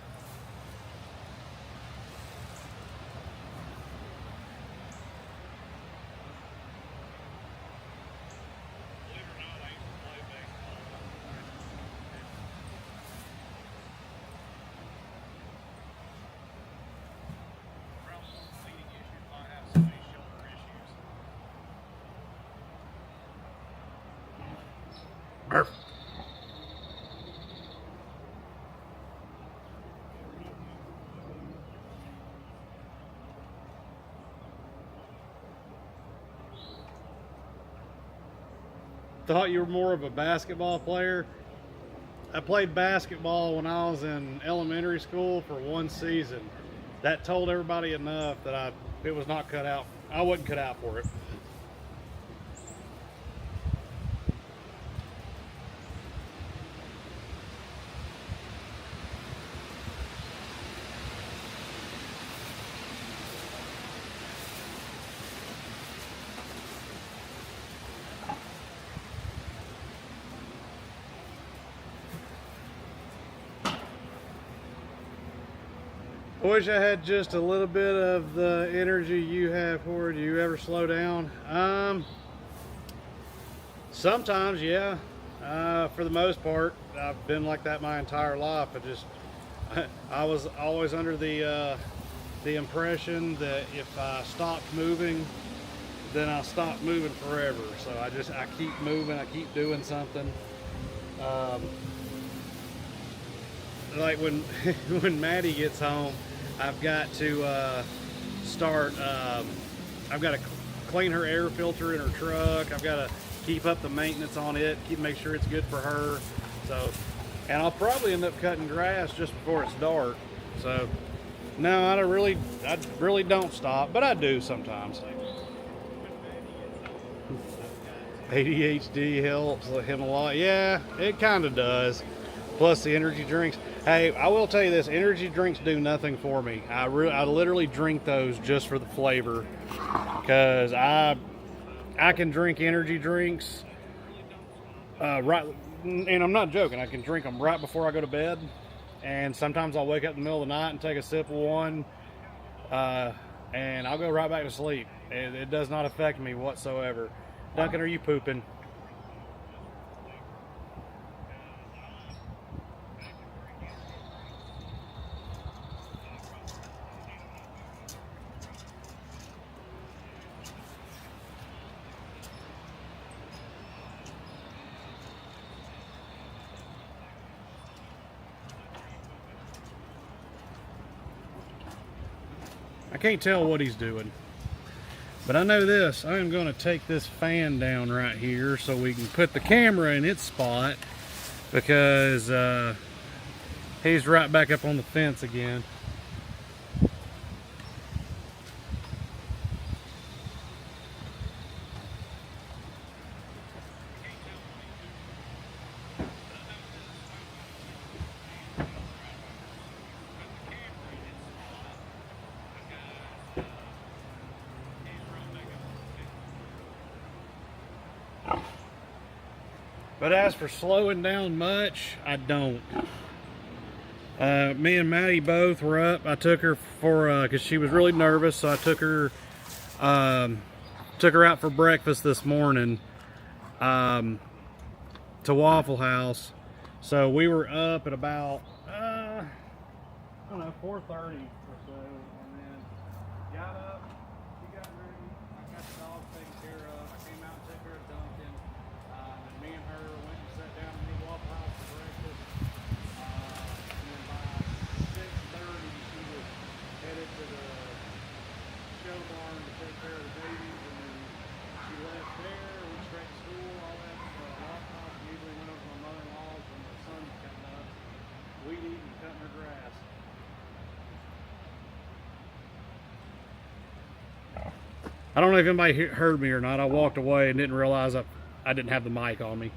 Murph. Thought you were more of a basketball player. I played basketball when I was in elementary school for one season. That told everybody enough that it was not cut out. I wasn't cut out for it. I wish I had just a little bit of the energy you have, Corey. Do you ever slow down? Sometimes, yeah. For the most part, I've been like that my entire life. I was always under the impression that if I stopped moving, then I'll stop moving forever. So I keep moving, I keep doing something. Like when when Maddie gets home, I've got to I've got to clean her air filter in her truck. I've got to keep up the maintenance on it, make sure it's good for her. So, and I'll probably end up cutting grass just before it's dark. So, no, I really don't stop, but I do sometimes. ADHD helps him a lot. Yeah, it kind of does. Plus the energy drinks. Hey, I will tell you this, energy drinks do nothing for me. I literally drink those just for the flavor, because I can drink energy drinks right, and I'm not joking, I can drink them right before I go to bed, and sometimes I'll wake up in the middle of the night and take a sip of one, and I'll go right back to sleep. It does not affect me whatsoever. Duncan, are you pooping? I can't tell what he's doing, but I know this. I am going to take this fan down right here so we can put the camera in its spot, because he's right back up on the fence again. But as for slowing down much, I don't. Me and Maddie both were up. I took her for, because she was really nervous, so I took her out for breakfast this morning to Waffle House. So we were up at about, I don't know, 4:30 or so, and then got up, she got ready, I got the dog taken care of, I came out and took her to Duncan, and me and her went and sat down and made Waffle House for breakfast. I don't know if anybody heard me or not. I walked away and didn't realize I didn't have the mic on me.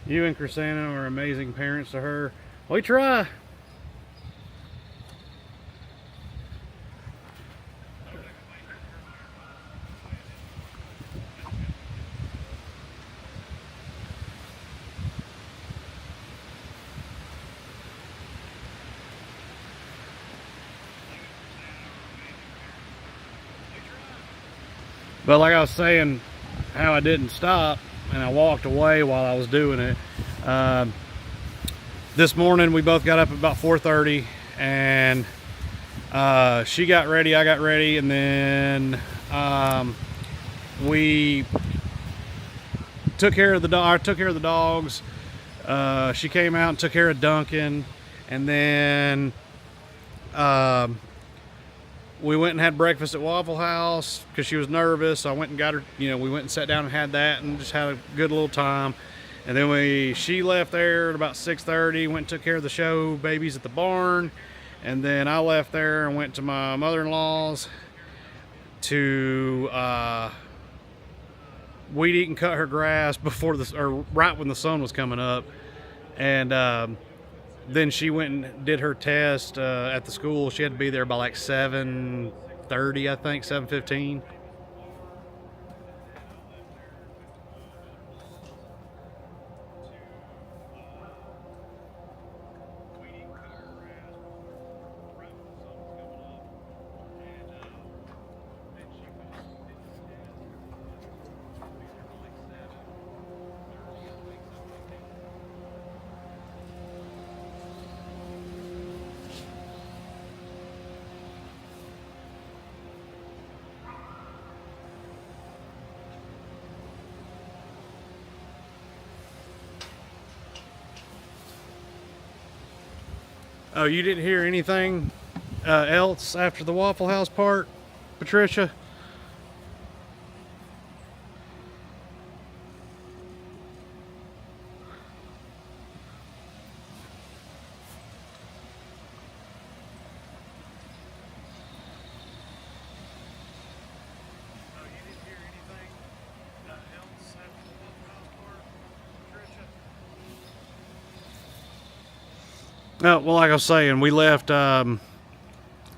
You and Chrisana are amazing parents to her. We try. But like I was saying, how I didn't stop and I walked away while I was doing it. This morning we both got up at about 4:30 and she got ready, I got ready, and then we took care of the dog. I took care of the dogs. She came out and took care of Duncan, and then we went and had breakfast at Waffle House because she was nervous. So I went and got her, we went and sat down and had that and just had a good little time. And then she left there at about 6:30, went and took care of the show babies at the barn. And then I left there and went to my mother-in-law's to weed eat and cut her grass right when the sun was coming up. And then she went and did her test at the school. She had to be there by like 7:30, I think, 7:15. Oh, you didn't hear anything else after the Waffle House part, Patricia? No, well, like I was saying, we left Waffle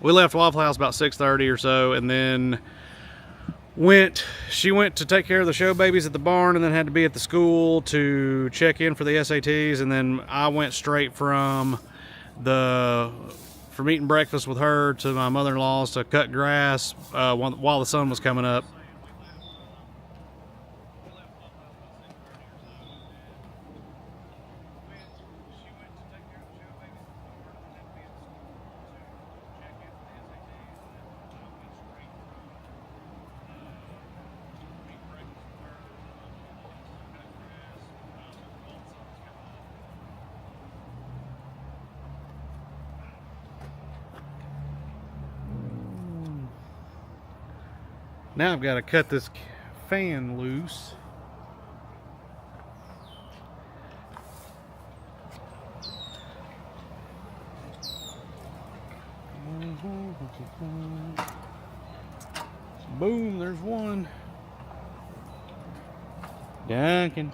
House about 6:30 or so, and then she went to take care of the show babies at the barn, and then had to be at the school to check in for the SATs. And then I went straight from eating breakfast with her to my mother-in-law's to cut grass while the sun was coming up. Now I've got to cut this fan loose. Boom, there's one. Duncan.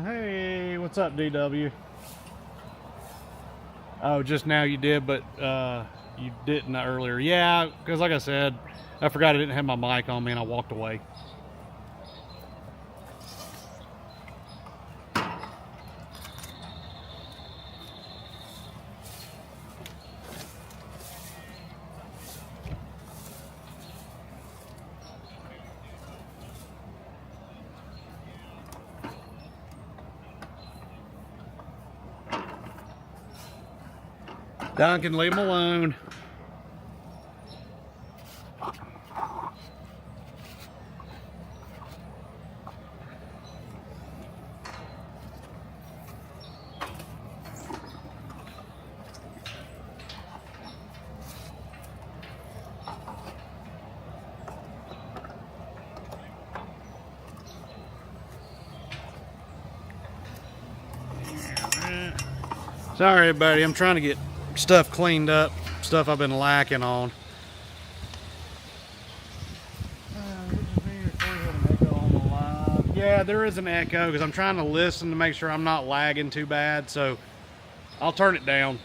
Hey, what's up, DW? Oh, just now you did, but you didn't earlier. Yeah, because like I said, I forgot I didn't have my mic on me and I walked away. Duncan, leave him alone. Sorry, everybody. I'm trying to get stuff cleaned up, stuff I've been lacking on. Yeah, there is an echo because I'm trying to listen to make sure I'm not lagging too bad, so I'll turn it down.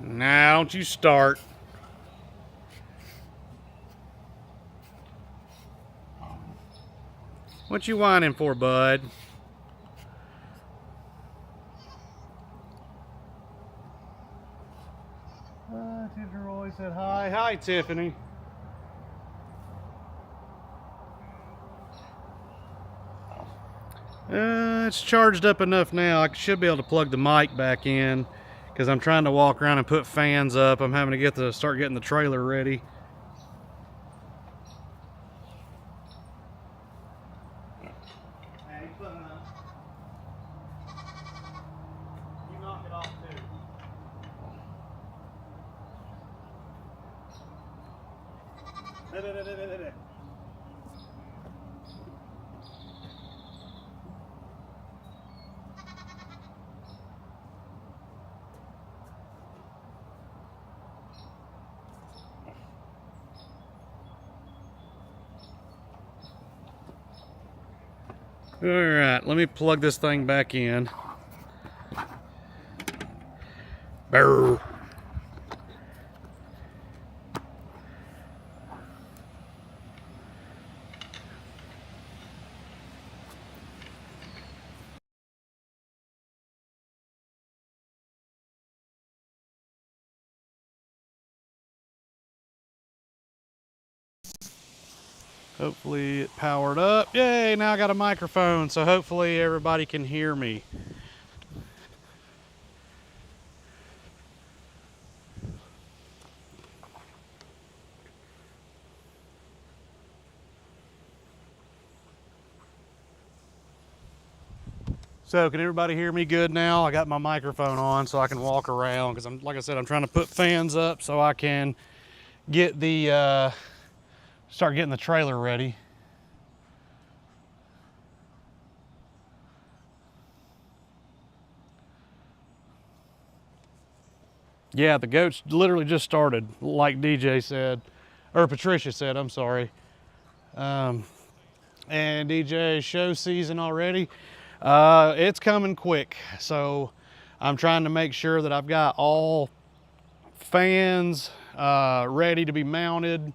Now, don't you start. What you whining for, bud? Tiffany Roy said hi. Hi, Tiffany. It's charged up enough now. I should be able to plug the mic back in because I'm trying to walk around and put fans up. I'm having to start getting the trailer ready. Hey, you knock it off too. All right, let me plug this thing back in. Brr. Hopefully it powered up. Yay, now I got a microphone, so hopefully everybody can hear me. So can everybody hear me good now? I got my microphone on so I can walk around because like I said, I'm trying to put fans up so I can get the, start getting the trailer ready. Yeah, the goats literally just started, like DJ said, or Patricia said, I'm sorry. And DJ, show season already. It's coming quick, so I'm trying to make sure that I've got all fans ready to be mounted,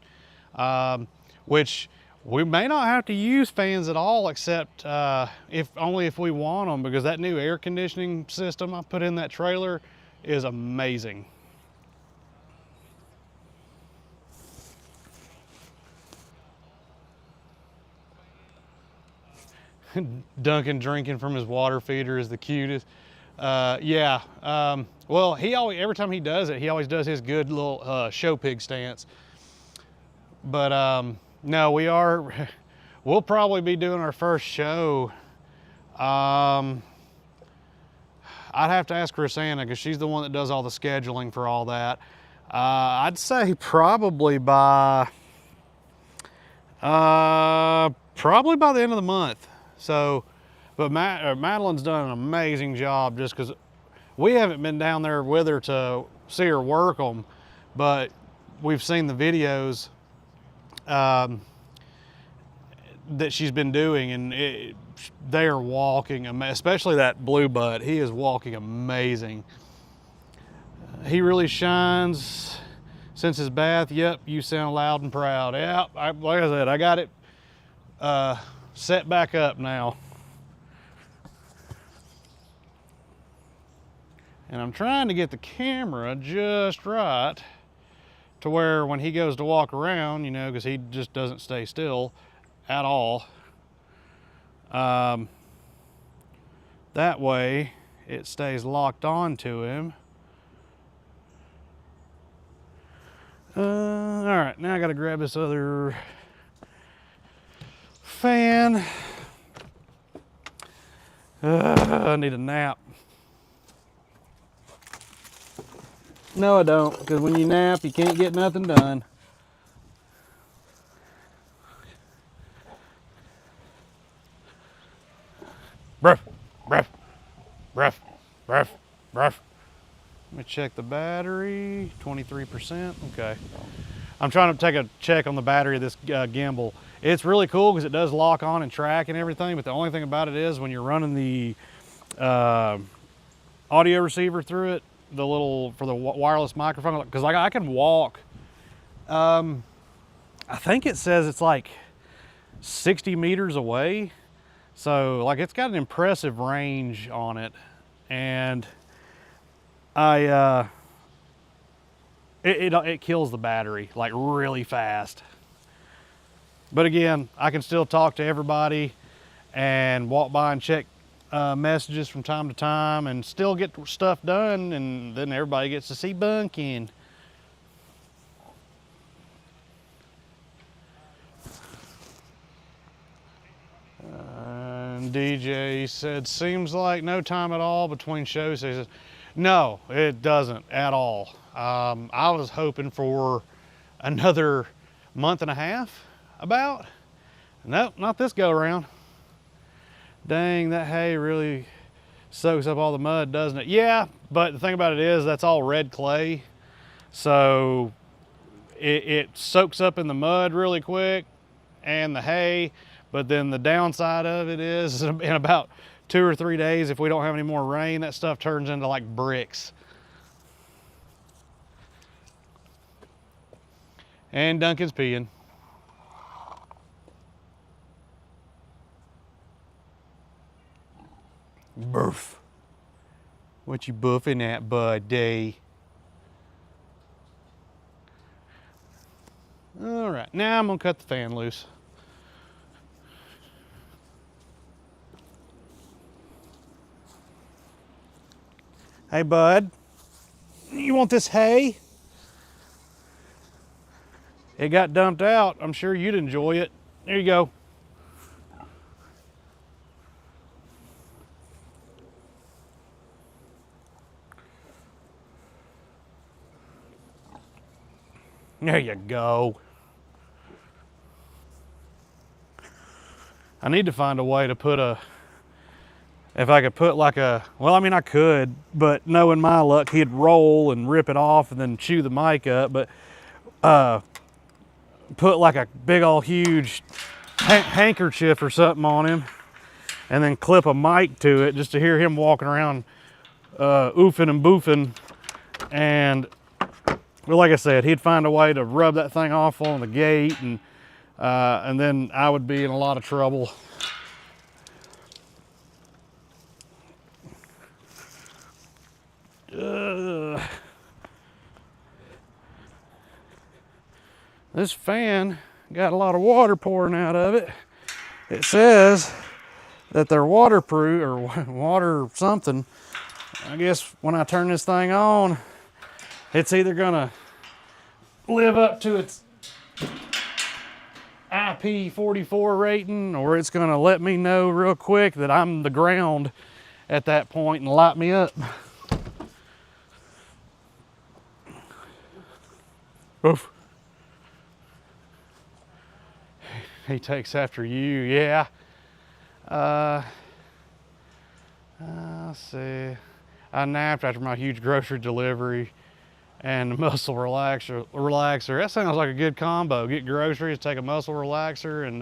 which we may not have to use fans at all except only if we want them, because that new air conditioning system I put in that trailer is amazing. Duncan drinking from his water feeder is the cutest. Yeah. Well, every time he does it, he always does his good little show pig stance. But no, we'll probably be doing our first show. I'd have to ask Rosanna because she's the one that does all the scheduling for all that. I'd say probably by the end of the month. So, but Madeline's done an amazing job just because we haven't been down there with her to see her work them, but we've seen the videos that she's been doing, and they are walking, especially that blue butt. He is walking amazing. He really shines since his bath. Yep, you sound loud and proud. Yep, like I said, I got it set back up now. And I'm trying to get the camera just right to where when he goes to walk around, you know, because he just doesn't stay still at all. That way it stays locked on to him. All right, now I gotta grab this other fan. I need a nap. No, I don't, because when you nap, you can't get nothing done. Bruff, bruff, bruff, bruff, bruff. Let me check the battery, 23%, okay. I'm trying to take a check on the battery of this gimbal. It's really cool because it does lock on and track and everything, but the only thing about it is when you're running the audio receiver through it, the little, for the wireless microphone, because like I can walk, I think it says it's like 60 meters away. So like it's got an impressive range on it, and it kills the battery like really fast. But again, I can still talk to everybody and walk by and check messages from time to time and still get stuff done, and then everybody gets to see Bunkin. And DJ said, seems like no time at all between shows. He says, no, it doesn't at all. I was hoping for another month and a half about. Nope, not this go around. Dang, that hay really soaks up all the mud, doesn't it? Yeah, but the thing about it is that's all red clay. So it soaks up in the mud really quick and the hay. But then the downside of it is in about 2 or 3 days, if we don't have any more rain, that stuff turns into like bricks. And Duncan's peeing. Burf. What you buffing at, buddy? All right, now I'm gonna cut the fan loose. Hey, bud, you want this hay? It got dumped out. I'm sure you'd enjoy it. There you go. There you go. I need to find a way to put if I could put like well, I mean, I could, but knowing my luck, he'd roll and rip it off and then chew the mic up, but put like a big old huge handkerchief or something on him and then clip a mic to it just to hear him walking around oofing and boofing. And well, like I said, he'd find a way to rub that thing off on the gate, and then I would be in a lot of trouble. This fan got a lot of water pouring out of it. It says that they're waterproof or water something. I guess when I turn this thing on, it's either gonna live up to its IP44 rating, or it's gonna let me know real quick that I'm the ground at that point and light me up. Oof. He takes after you, yeah. Let's see. I napped after my huge grocery delivery and the muscle relaxer. That sounds like a good combo. Get groceries, take a muscle relaxer, and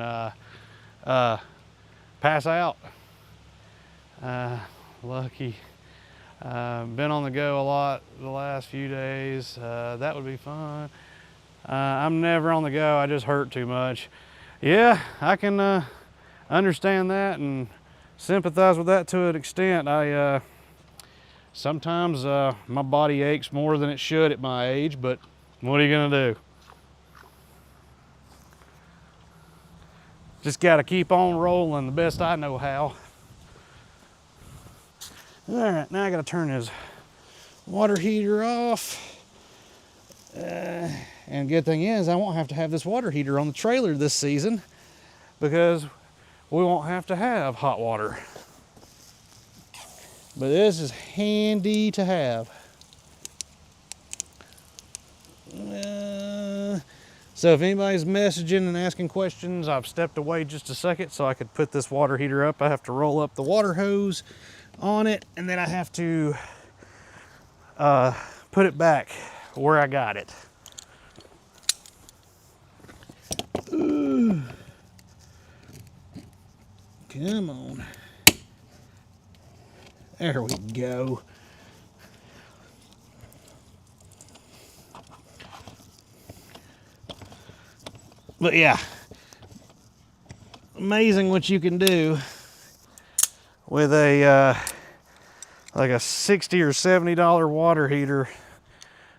pass out. Lucky. Been on the go a lot the last few days. That would be fun. I'm never on the go. I just hurt too much. Yeah, I can understand that and sympathize with that to an extent. I Sometimes my body aches more than it should at my age, but what are you gonna do? Just gotta keep on rolling the best I know how. All right, now I gotta turn this water heater off. And good thing is I won't have to have this water heater on the trailer this season because we won't have to have hot water. But this is handy to have. So if anybody's messaging and asking questions, I've stepped away just a second so I could put this water heater up. I have to roll up the water hose on it, and then I have to put it back where I got it. Ooh. Come on. There we go. But yeah, amazing what you can do with a like a $60 or $70 water heater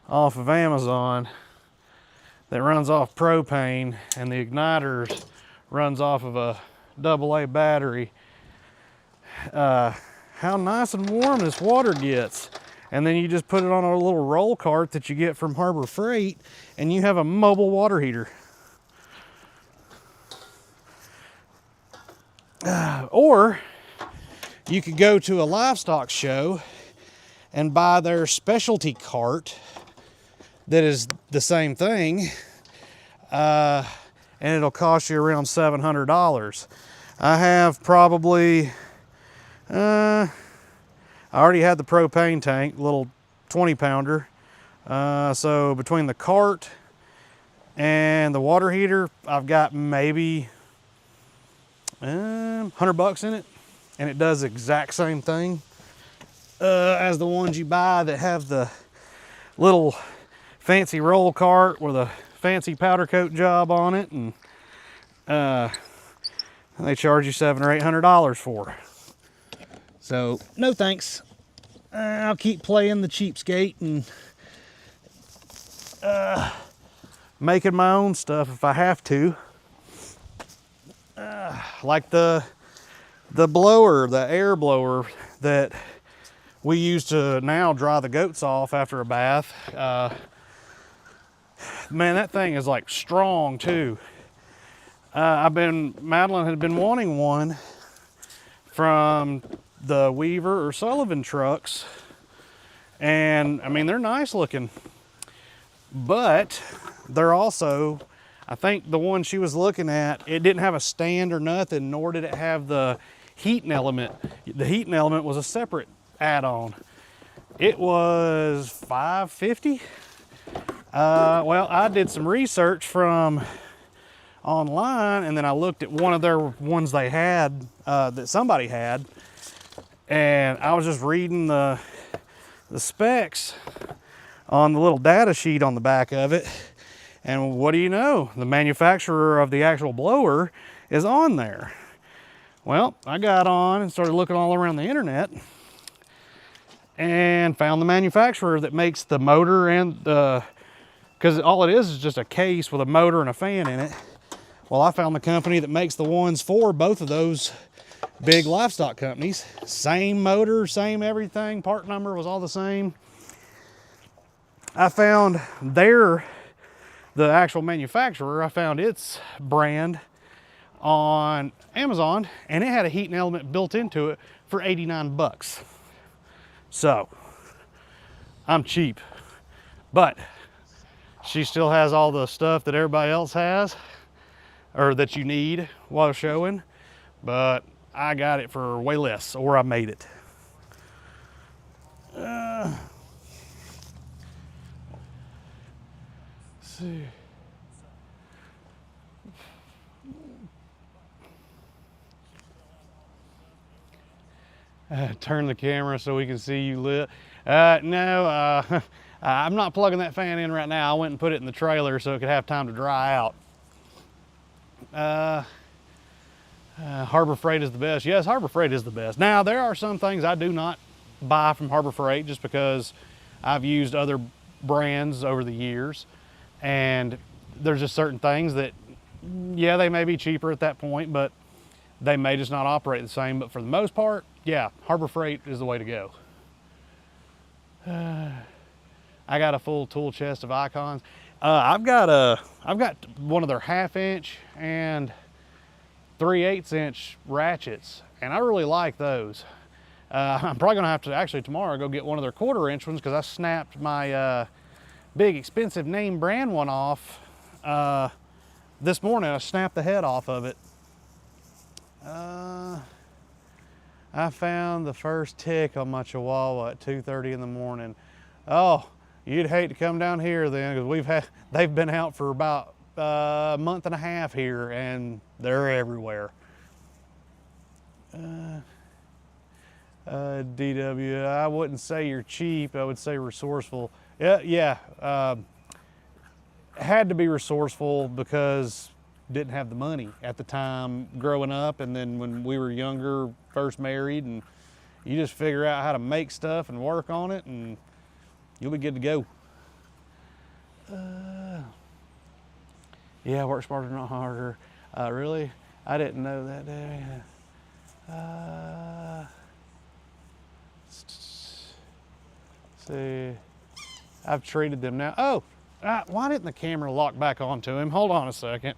off of Amazon that runs off propane, and the igniter runs off of a AA battery. How nice and warm this water gets. And then you just put it on a little roll cart that you get from Harbor Freight, and you have a mobile water heater. Or you could go to a livestock show and buy their specialty cart that is the same thing, and it'll cost you around $700. I have probably, I already had the propane tank, little 20 pounder. So between the cart and the water heater, I've got maybe $100 in it, and it does the exact same thing as the ones you buy that have the little fancy roll cart with a fancy powder coat job on it, and they charge you $700 or $800 for. So no thanks. I'll keep playing the cheapskate and making my own stuff if I have to. Like the blower, the air blower that we use to now dry the goats off after a bath. Man, that thing is like strong too. Madeline had been wanting one from the Weaver or Sullivan trucks, and I mean, they're nice looking, but they're also, I think the one she was looking at, it didn't have a stand or nothing, nor did it have the heating element. The heating element was a separate add-on. It was $550. Well, I did some research from online, and then I looked at one of their ones they had, that somebody had, and I was just reading the specs on the little data sheet on the back of it. And what do you know? The manufacturer of the actual blower is on there. Well, I got on and started looking all around the internet and found the manufacturer that makes the motor and the, because all it is just a case with a motor and a fan in it. Well, I found the company that makes the ones for both of those big livestock companies. Same motor, same everything, part number was all the same. I found the actual manufacturer, I found its brand on Amazon, and it had a heating element built into it for $89. So I'm cheap, but she still has all the stuff that everybody else has, or that you need while showing, but I got it for way less, or I made it. Let's see. Turn the camera so we can see you lit. No, I'm not plugging that fan in right now. I went and put it in the trailer so it could have time to dry out. Harbor Freight is the best. Yes, Harbor Freight is the best. Now, there are some things I do not buy from Harbor Freight just because I've used other brands over the years, and there's just certain things that, yeah, they may be cheaper at that point, but they may just not operate the same. But for the most part, yeah, Harbor Freight is the way to go. I got a full tool chest of Icons. I've got one of their 1/2 inch and 3/8 inch ratchets, and I really like those. I'm probably gonna have to actually tomorrow go get one of their 1/4 inch ones because I snapped my big expensive name brand one off this morning. I snapped the head off of it. I found the first tick on my Chihuahua at 2:30 in the morning. Oh, you'd hate to come down here then, because they've been out for about a month and a half here, and they're everywhere. DW, I wouldn't say you're cheap, I would say resourceful. Yeah, had to be resourceful because didn't have the money at the time growing up, and then when we were younger, first married, and you just figure out how to make stuff and work on it, and you'll be good to go. Yeah, work smarter, not harder. Really? I didn't know that, did I? See, I've treated them now. Oh, why didn't the camera lock back onto him? Hold on a second.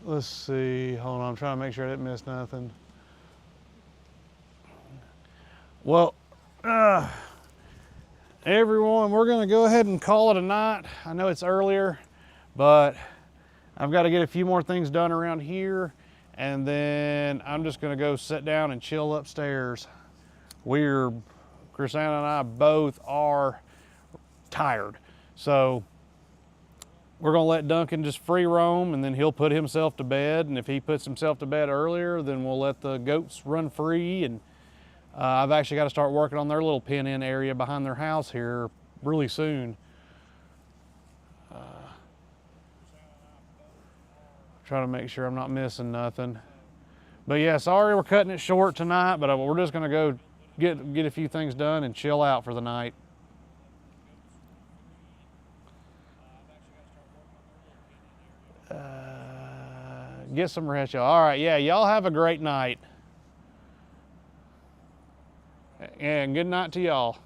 Let's see, hold on, I'm trying to make sure I didn't miss nothing. Well, everyone, we're gonna go ahead and call it a night. I know it's earlier, but I've got to get a few more things done around here, and then I'm just gonna go sit down and chill upstairs. Chrisanna and I both are tired. So we're gonna let Duncan just free roam, and then he'll put himself to bed. And if he puts himself to bed earlier, then we'll let the goats run free. And I've actually got to start working on their little pen-in area behind their house here really soon. Trying to make sure I'm not missing nothing. But yeah, sorry we're cutting it short tonight, but we're just gonna go get a few things done and chill out for the night. Get some rest, y'all. All right, yeah, y'all have a great night. And good night to y'all.